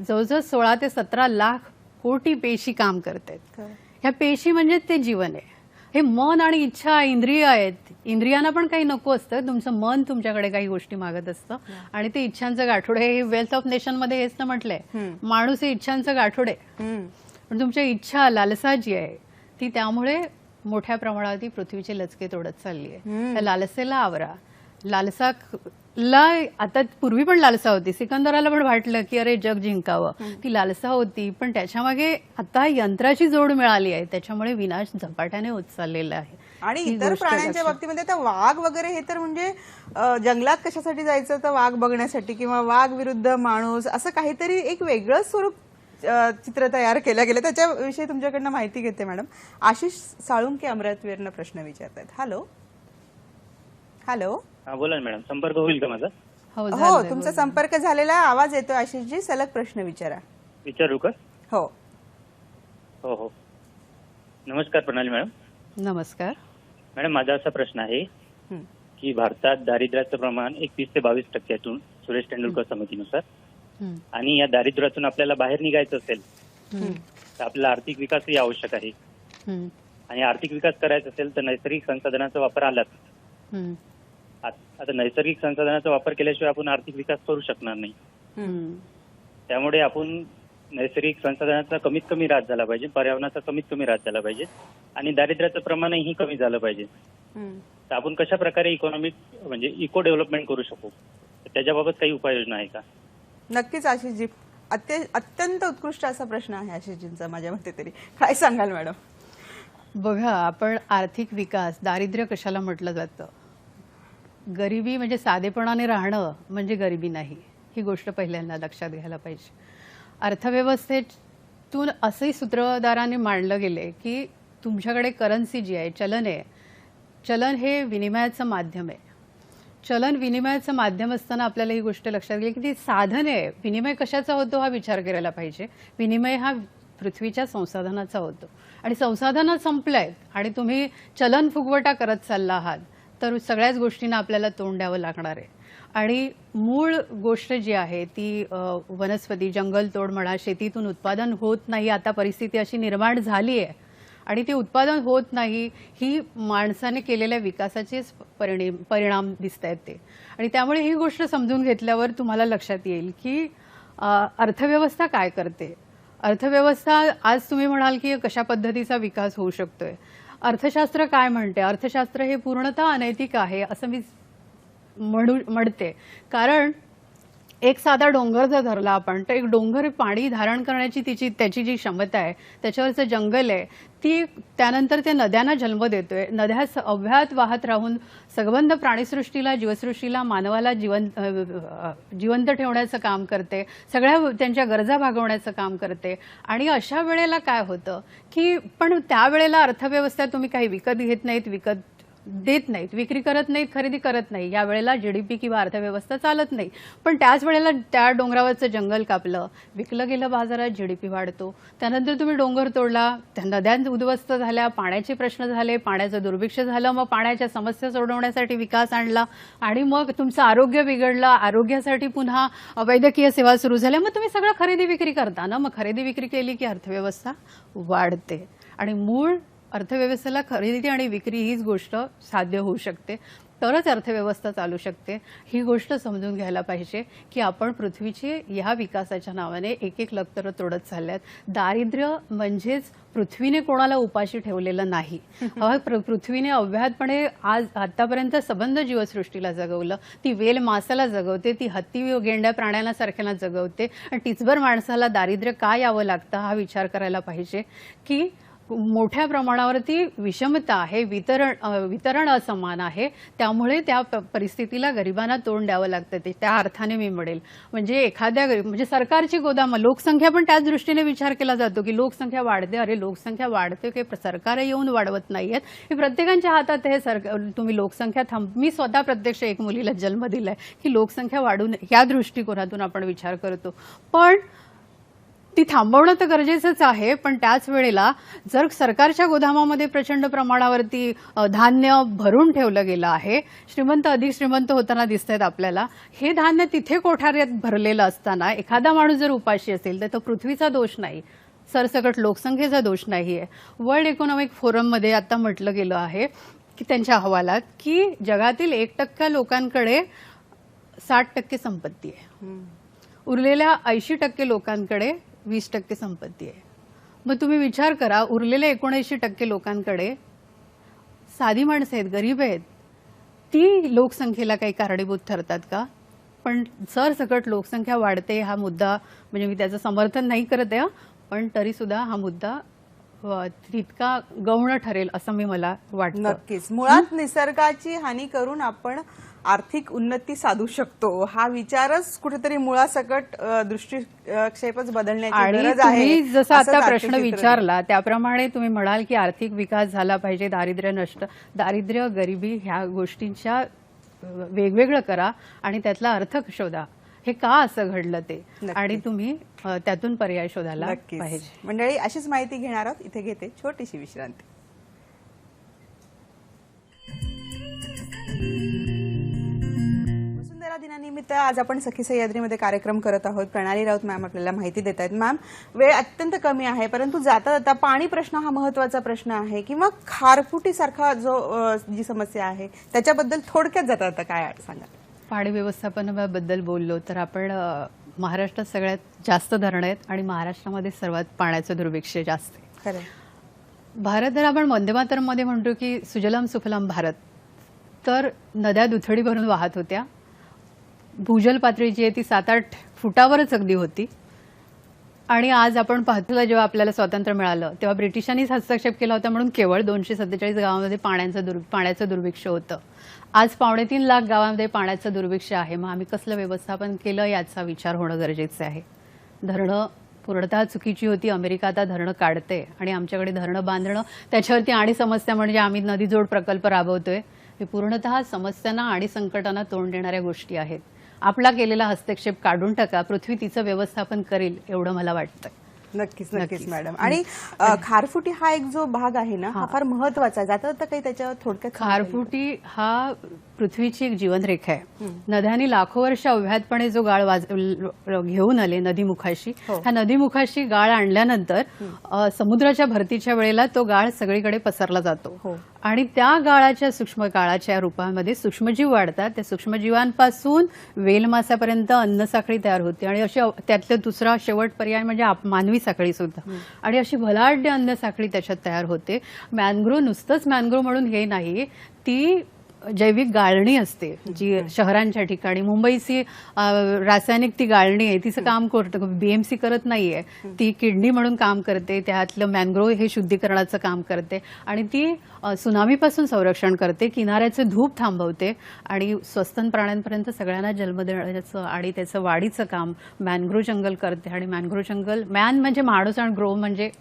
Speaker 2: जवळजवळ 16 ते 17 लाख कोटी पेशी काम करतात.
Speaker 1: खरं.
Speaker 2: ह्या पेशी म्हणजे ते जीवन आहे. हे मन आणि इच्छा इंद्रिय आहेत. इंद्रियांना पण काही नको असतं. तुमचं मन तुमच्याकडे काही गोष्टी मागत असतं आणि ते इच्छांचं गाठोडे. हे वेल्थ ऑफ नेशन मध्ये हेच ना म्हटलंय, माणूस हे इच्छांचं गाठोडे. पण तुमच्या इच्छा लालसा जी आहे ती त्यामुळे मोठ्या प्रमाणात ती पृथ्वीचे लचके तोडत चालली आहे. त्या लालसेला आवरा. लालसाला आता पूर्वी पण लालसा होती. सिकंदराला पण वाटलं की अरे जग जिंकावं, ती लालसा होती. पण त्याच्यामागे आता यंत्राची जोड मिळाली आहे, त्याच्यामुळे विनाश झपाट्याने होत चाललेला आहे.
Speaker 1: आणि
Speaker 2: ही
Speaker 1: इतर
Speaker 2: गोष्ट
Speaker 1: प्राण्यांच्या
Speaker 2: लक्षात-
Speaker 1: बाबतीमध्ये तर वाघ वगैरे हे तर म्हणजे जंगलात कशासाठी जायचं, तर वाघ बघण्यासाठी किंवा वाघ विरुद्ध माणूस असं काहीतरी एक वेगळं स्वरूप चित्र तयार केलं गेलं. त्याच्याविषयी तुमच्याकडनं माहिती घेते मॅडम. आशिष साळुंके अमरावतीवरनं प्रश्न विचारतात. Hello hello.
Speaker 5: हा बोला ना मॅडम, संपर्क होईल का माझा?
Speaker 2: हो
Speaker 1: हो,
Speaker 2: झालंय,
Speaker 1: तुमचा
Speaker 2: बोला.
Speaker 1: संपर्क झालेला आहे. आवाज येतोय आशिषजी. सलग प्रश्न विचारा.
Speaker 5: विचारू का?
Speaker 1: हो.
Speaker 5: हो हो. नमस्कार प्रणाली मॅडम.
Speaker 2: नमस्कार.
Speaker 5: मॅडम माझा असा प्रश्न आहे की भारतात दारिद्र्याचं प्रमाण 21 ते 22% सुरेश तेंडुलकर समितीनुसार,
Speaker 2: हं.
Speaker 5: आणि या दारिद्र्यातून आपल्याला बाहेर निघायचं असेल तर आपल्याला आर्थिक विकासही आवश्यक आहे.
Speaker 2: हं.
Speaker 5: आणि आर्थिक विकास करायचा असेल तर नैसर्गिक संसाधनाचा वापर आलाच.
Speaker 2: हं.
Speaker 5: आता नैसर्गिक संसाधनाचा वापर केल्याशिवाय आपण आर्थिक विकास करू शकणार नाही.
Speaker 2: हं.
Speaker 5: त्यामुळे आपण नैसर्गिक संसाधनाचा कमीत कमी ऱ्हास झाला पाहिजे, पर्यावरणाचा कमीत कमी ऱ्हास झाला पाहिजे आणि दारिद्र्याचं प्रमाणही कमी झालं पाहिजे. तर आपण कशा प्रकारे इकॉनॉमिक म्हणजे इको डेव्हलपमेंट करू शकू, त्याच्याबाबत काही उपाययोजना आहे का?
Speaker 1: नक्कीच आशिषजी. अत्यंत उत्कृष्ट असा प्रश्न आहे आशिषजींचा माझ्या मते तरी. काय सांगाल मॅडम?
Speaker 2: बघा, आपण आर्थिक विकास, दारिद्र्य कशाला म्हटलं जातं? गरिबी म्हणजे साधेपणाने राहणं म्हणजे गरिबी नाही. ही गोष्ट पहिल्यांदा लक्षात घ्यायला पाहिजे. अर्थव्यवस्थेतून असंही सूत्रधारांनी मांडलं गेले की तुमच्याकडे करन्सी जी आहे, चलन आहे, चलन हे विनिमयाचं माध्यम आहे. चलन विनिमयाचं माध्यम असताना आपल्याला ही गोष्ट लक्षात घ्यायची की ती साधन आहे. विनिमय कशाचा होतो हा विचार करायला पाहिजे. विनिमय हा पृथ्वीच्या संसाधनाचा होतो आणि संसाधनं संपलंय आणि तुम्ही चलन फुगवटा करत चालला आहात तर सगळ्याच गोष्टींना आपल्याला तोंड द्यावं लागणार आहे. आणि मूळ गोष्ट जी आहे ती वनस्पती, जंगलतोड म्हणा, शेतीतून उत्पादन होत नाही. आता परिस्थिती अशी निर्माण झाली आहे आणि ते उत्पादन होत नाही, ही माणसाने केलेल्या विकासाचेच परिणाम दिसत आहेत ते. आणि त्यामुळे ही गोष्ट समजून घेतल्यावर तुम्हाला लक्षात येईल की अर्थव्यवस्था काय करते. अर्थव्यवस्था आज तुम्ही म्हणाल की कशा पद्धतीचा विकास होऊ शकतोय. अर्थशास्त्र काय म्हणते? अर्थशास्त्र हे पूर्णतः अनैतिक आहे असं मी म्हणते. कारण एक साधा डोंगर जर धरला आपण तर एक डोंगर पाणी धारण करण्याची त्याची जी क्षमता आहे, त्याच्यावरचं जंगल आहे, ती त्यानंतर त्या नद्यांना जन्म देतोय. नद्या अव्याहत वाहत राहून सगबंध प्राणीसृष्टीला, जीवसृष्टीला, मानवाला जिवंत ठेवण्याचं काम करते. सगळ्या त्यांच्या गरजा भागवण्याचं काम करते. आणि अशा वेळेला काय होतं की पण त्यावेळेला अर्थव्यवस्था तुम्ही काही विकत घेत नाहीत, विकत देत नाहीत, विक्री करत नाहीत, खरेदी करत नाही. या वेळेला जीडीपी किंवा अर्थव्यवस्था चालत नाही. पण त्याच वेळेला त्या डोंगरावरचं जंगल कापलं, विकलं गेलं बाजारात, जीडीपी वाढतो. त्यानंतर तुम्ही डोंगर तोडला, त्या नद्या उद्ध्वस्त झाल्या, पाण्याचे प्रश्न झाले, पाण्याचं दुर्भिक्ष झालं, मग पाण्याच्या समस्या सोडवण्यासाठी विकास आणला आणि मग तुमचं आरोग्य बिघडलं, आरोग्यासाठी पुन्हा वैद्यकीय सेवा सुरू झाल्या. मग तुम्ही सगळं खरेदी विक्री करता ना. मग खरेदी विक्री केली की अर्थव्यवस्था वाढते आणि मूळ अर्थव्यवस्थेला खरेदी आणि विक्री हीच गोष्ट साध्य होऊ शकते, तरच अर्थव्यवस्था चालू शकते. ही गोष्ट समजून घ्यायला पाहिजे की आपण पृथ्वीचे ह्या विकासाच्या नावाने एक एक लक्तर तोडत चालल्यात. दारिद्र्य म्हणजेच पृथ्वीने कोणाला उपाशी ठेवलेलं नाही. पृथ्वीने अव्याहतपणे आतापर्यंत सबंध जीवसृष्टीला जगवलं. ती वेल मासाला जगवते, ती हत्ती गेंड्या प्राण्यांना सारख्यांना जगवते आणि टिचभर माणसाला दारिद्र्य का यावं लागतं हा विचार करायला पाहिजे की मोठ्या प्रमाणावरती विषमता आहे, वितरण असमान आहे, त्यामुळे त्या परिस्थितीला गरिबांना तोंड द्यावं लागतं. ते त्या अर्थाने मी म्हणेल म्हणजे म्हणजे सरकारची गोदामं, लोकसंख्या पण त्याच दृष्टीने विचार केला जातो की लोकसंख्या वाढते, अरे लोकसंख्या वाढते की सरकार येऊन वाढवत नाहीयेत, हे प्रत्येकाच्या हातात हे. तुम्ही लोकसंख्या मी स्वतः प्रत्यक्ष एक मुलीला जन्म दिलाय की लोकसंख्या वाढू नये या दृष्टिकोनातून आपण विचार करतो, पण ती थांबवणं तर गरजेचंच आहे. पण त्याच वेळेला जर सरकारच्या गोदामामध्ये प्रचंड प्रमाणावरती धान्य भरून ठेवलं गेलं आहे, श्रीमंत अधिक श्रीमंत होताना दिसत आहेत आपल्याला, हे धान्य तिथे कोठाऱ्यात भरलेलं असताना एखादा माणूस जर उपाशी असेल तर तो पृथ्वीचा दोष नाही, सरसकट लोकसंख्येचा दोष नाहीये. वर्ल्ड इकॉनॉमिक फोरममध्ये आता म्हटलं गेलं आहे की त्यांच्या अहवालात की जगातील 1% लोकांकडे 60% संपत्ती आहे, उरलेल्या 80% लोकांकडे 20% संपत्ती आहे. मग तुम्ही विचार करा, उरलेल्या 79% लोकांकडे साधी माणसं आहेत, गरीब आहेत, ती लोकसंख्येला काही कारणीभूत ठरतात का? पण सरसकट लोकसंख्या वाढते हा मुद्दा, म्हणजे मी त्याचं समर्थन नाही करत आहे, पण तरी सुद्धा हा मुद्दा तितका गौण ठरेल असं मला वाटतं.
Speaker 1: नक्कीच. मुळात निसर्गाची हानी करून आपण आर्थिक उन्नती साधू शकतो हा विचारच कुठेतरी मुळासकट दृष्टिक्षेपच बदलण्याची गरज आहे.
Speaker 2: आणि तुम्ही जसा आता प्रश्न विचारला त्याप्रमाणे तुम्ही म्हणाल की आर्थिक विकास झाला पाहिजे, दारिद्र्य गरिबी ह्या गोष्टींच्या वेगवेगळं करा आणि त्यातला अर्थ शोधा, हे का असं घडलं ते, आणि तुम्ही त्यातून पर्याय शोधायला पाहिजे.
Speaker 1: मंडळी, अशीच माहिती घेणार आहोत. इथे घेते छोटीशी विश्रांती. वसुंधरा दिनानिमित्त आज आपण सखी सह्याद्रीमध्ये कार्यक्रम करत आहोत. प्रणाली राऊत मॅम आपल्याला माहिती देत आहेत. मॅम, वेळ अत्यंत कमी आहे, परंतु जाता जाता पाणी प्रश्न हा महत्वाचा प्रश्न आहे, किंवा खारफुटीसारखा जी समस्या आहे त्याच्याबद्दल थोडक्यात जाता जाता काय सांगा?
Speaker 2: पाणी व्यवस्थापनाबद्दल बोललो तर आपण महाराष्ट्रात सगळ्यात जास्त धरणं आहेत आणि महाराष्ट्रामध्ये सर्वात पाण्याचं दुर्भिक्ष्य जास्त आहे.
Speaker 1: खरं.
Speaker 2: भारत जर आपण वंदे मातरममध्ये म्हणतो की सुजलाम सुफलाम भारत, तर नद्या दुथडी भरून वाहत होत्या, भूजल पातळी जी आहे ती 7-8 फुटावरच अगदी होती. आणि आज आपण पाहतो जेव्हा आपल्याला स्वातंत्र्य मिळालं तेव्हा ब्रिटिशांनीच हस्तक्षेप केला होता म्हणून केवळ 247 गावांमध्ये पाण्याचं दुर्भिक्ष्य होतं. आज 3.25 लाख गावांमध्ये पाण्याचं दुर्भिक्ष्य आहे. मग आम्ही कसलं व्यवस्थापन केलं याचा विचार होणं गरजेचं आहे. धरणं पूर्णतः चुकीची होती. अमेरिका आता धरणं काढते आणि आमच्याकडे धरणं बांधणं, त्याच्यावरती आणि समस्या म्हणजे आम्ही नदीजोड प्रकल्प राबवतोय, हे पूर्णतः समस्यांना आणि संकटांना तोंड देणाऱ्या गोष्टी आहेत. आपला केलेला हस्तक्षेप काढून टाका, पृथ्वी तिचं व्यवस्थापन करेल एवढं मला वाटतं.
Speaker 1: नक्कीच नक्कीच मॅडम. आणि खारफुटी हा एक जो भाग आहे ना, हा फार महत्वाचा आहे. जाता जाता काही त्याच्यावर थोडक्यात?
Speaker 2: खारफुटी हा पृथ्वीची एक जीवनरेखा आहे. नद्यांनी लाखो वर्ष अव्याहतपणे जो गाळ घेऊन आले नदीमुखाशी, ह्या नदीमुखाशी गाळ आणल्यानंतर समुद्राच्या भरतीच्या वेळेला तो गाळ सगळीकडे पसरला जातो आणि त्या गाळाच्या रूपामध्ये सूक्ष्मजीव वाढतात. त्या सूक्ष्मजीवांपासून वेलमासापर्यंत अन्नसाखळी तयार होते आणि अशी त्यातला दुसरा शेवट पर्याय म्हणजे मानवी साखळी सुद्धा, आणि अशी भलाढ्य अन्नसाखळी त्याच्यात तयार होते. मॅनग्रोव्ह नुसतंच मॅनग्रोव्ह म्हणून हे नाही, ती जैविक गाळणी असते जी शहरांच्या ठिकाणी, मुंबईची रासायनिक ती गाळणी आहे, तिचं काम करतं बीएमसी करत नाहीये, ती किडनी म्हणून काम करते. त्यातलं मॅनग्रोव्ह हे शुद्धीकरणाचं काम करते आणि ती सुनामीपासून संरक्षण करते, किनाऱ्याचं धूप थांबवते आणि स्वस्तन प्राण्यांपर्यंत सगळ्यांना जन्म देण्याचं आणि त्याचं वाढीचं काम मॅनग्रोव्ह जंगल करते. आणि मॅनग्रोव्ह जंगल, मॅन म्हणजे माणूस आणि ग्रोव्ह म्हणजे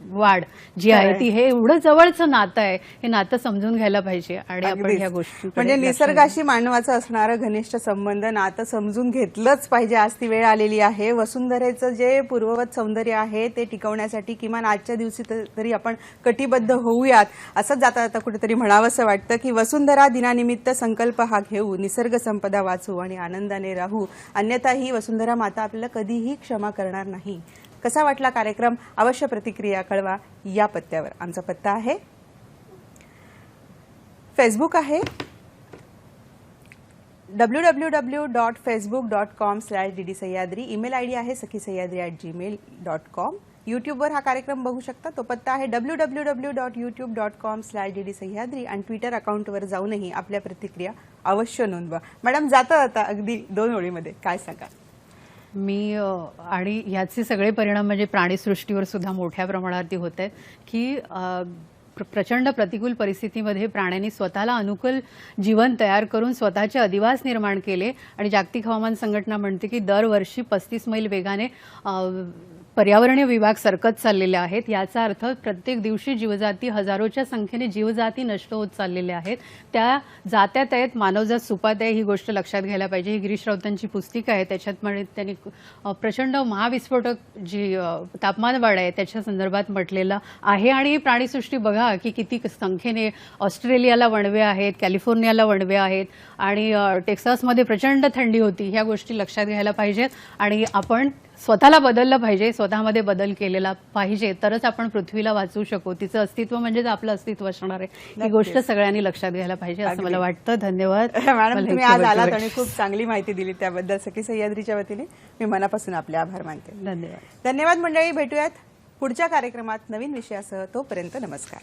Speaker 2: वाढ जी आहे ती, हे एवढं जवळचं नातं आहे, हे नातं समजून घ्यायला पाहिजे. आणि आपण ह्या गोष्टी
Speaker 1: म्हणजे निसर्गाशी मानवाचं असणारं घनिष्ठ संबंध, नातं समजून घेतलंच पाहिजे. आज ती वेळ आलेली आहे. वसुंधरेचं जे पूर्ववत सौंदर्य आहे ते टिकवण्यासाठी किमान आजच्या दिवशी तरी आपण कटिबद्ध होऊयात, असंच जाता जाता कुठेतरी म्हणावंसं वाटतं की वसुंधरा दिनानिमित्त संकल्प हा घेऊ, निसर्ग संपदा वाचू आणि आनंदाने राहू, अन्यथा ही वसुंधरा माता आपल्याला कधीही क्षमा करणार नाही. कसा वाटला कार्यक्रम? अवश्य प्रतिक्रिया कळवा. या पत्त्यावर आमचा पत्ता आहे, फेसबुक आहे www.facebook.com/dd सह्याद्री, ईमेल आयडी आहे sakhisayadri@gmail.com. युट्यूबवर हा कार्यक्रम बघू शकता, तो पत्ता आहे www.youtube.com/dd सह्याद्री, आणि ट्विटर अकाउंटवर जाऊनही आपल्या प्रतिक्रिया अवश्य नोंदवा. मॅडम, जाता जाता अगदी 2 ओळीमध्ये काय सांगा?
Speaker 2: आणि ह्याचे सगळे परिणाम म्हणजे प्राणीसृष्टीवर सुद्धा मोठ्या प्रमाणावरती होत आहेत की प्रचंड प्रतिकूल परिस्थितीमध्ये प्राण्यांनी स्वतःला अनुकूल जीवन तयार करून स्वतःचे अधिवास निर्माण केले आणि जागतिक हवामान संघटना म्हणते की दरवर्षी 35 मैल वेगाने पर्यावरणीय विभाग सरकत चाललेले आहेत. याचा अर्थ प्रत्येक दिवशी जीवजाती हजारोच्या संख्येने जीवजाती नष्ट होत चाललेल्या आहेत. त्या जात्यात आहेत, मानवजात सुपात आहे, ही गोष्ट लक्षात घ्यायला पाहिजे. ही गिरीश राऊतांची पुस्तिका आहे, त्याच्यात त्यांनी प्रचंड महाविस्फोटक जी तापमान वाढ आहे त्याच्या संदर्भात म्हटलेलं आहे. आणि प्राणीसृष्टी बघा की किती संख्येने ऑस्ट्रेलियाला वणवे आहेत, कॅलिफोर्नियाला वणवे आहेत आणि टेक्सासमध्ये प्रचंड थंडी होती. ह्या गोष्टी लक्षात घ्यायला पाहिजेत आणि आपण स्वतःला बदललं पाहिजे, स्वतःमध्ये बदल केलेला पाहिजे, तरच आपण पृथ्वीला वाचवू शकू. तिचं अस्तित्व म्हणजेच आपलं अस्तित्व असणार आहे. ही गोष्ट सगळ्यांनी लक्षात घ्यायला पाहिजे असं मला वाटतं. धन्यवाद
Speaker 1: मॅडम, तुम्ही आज आलात आणि खूप चांगली माहिती दिली त्याबद्दल सखी सह्याद्रीच्या वतीने मी मनापासून आपले आभार मानते.
Speaker 2: धन्यवाद.
Speaker 1: धन्यवाद मंडळी. भेटूयात पुढच्या कार्यक्रमात नवीन विषयासह. तोपर्यंत नमस्कार.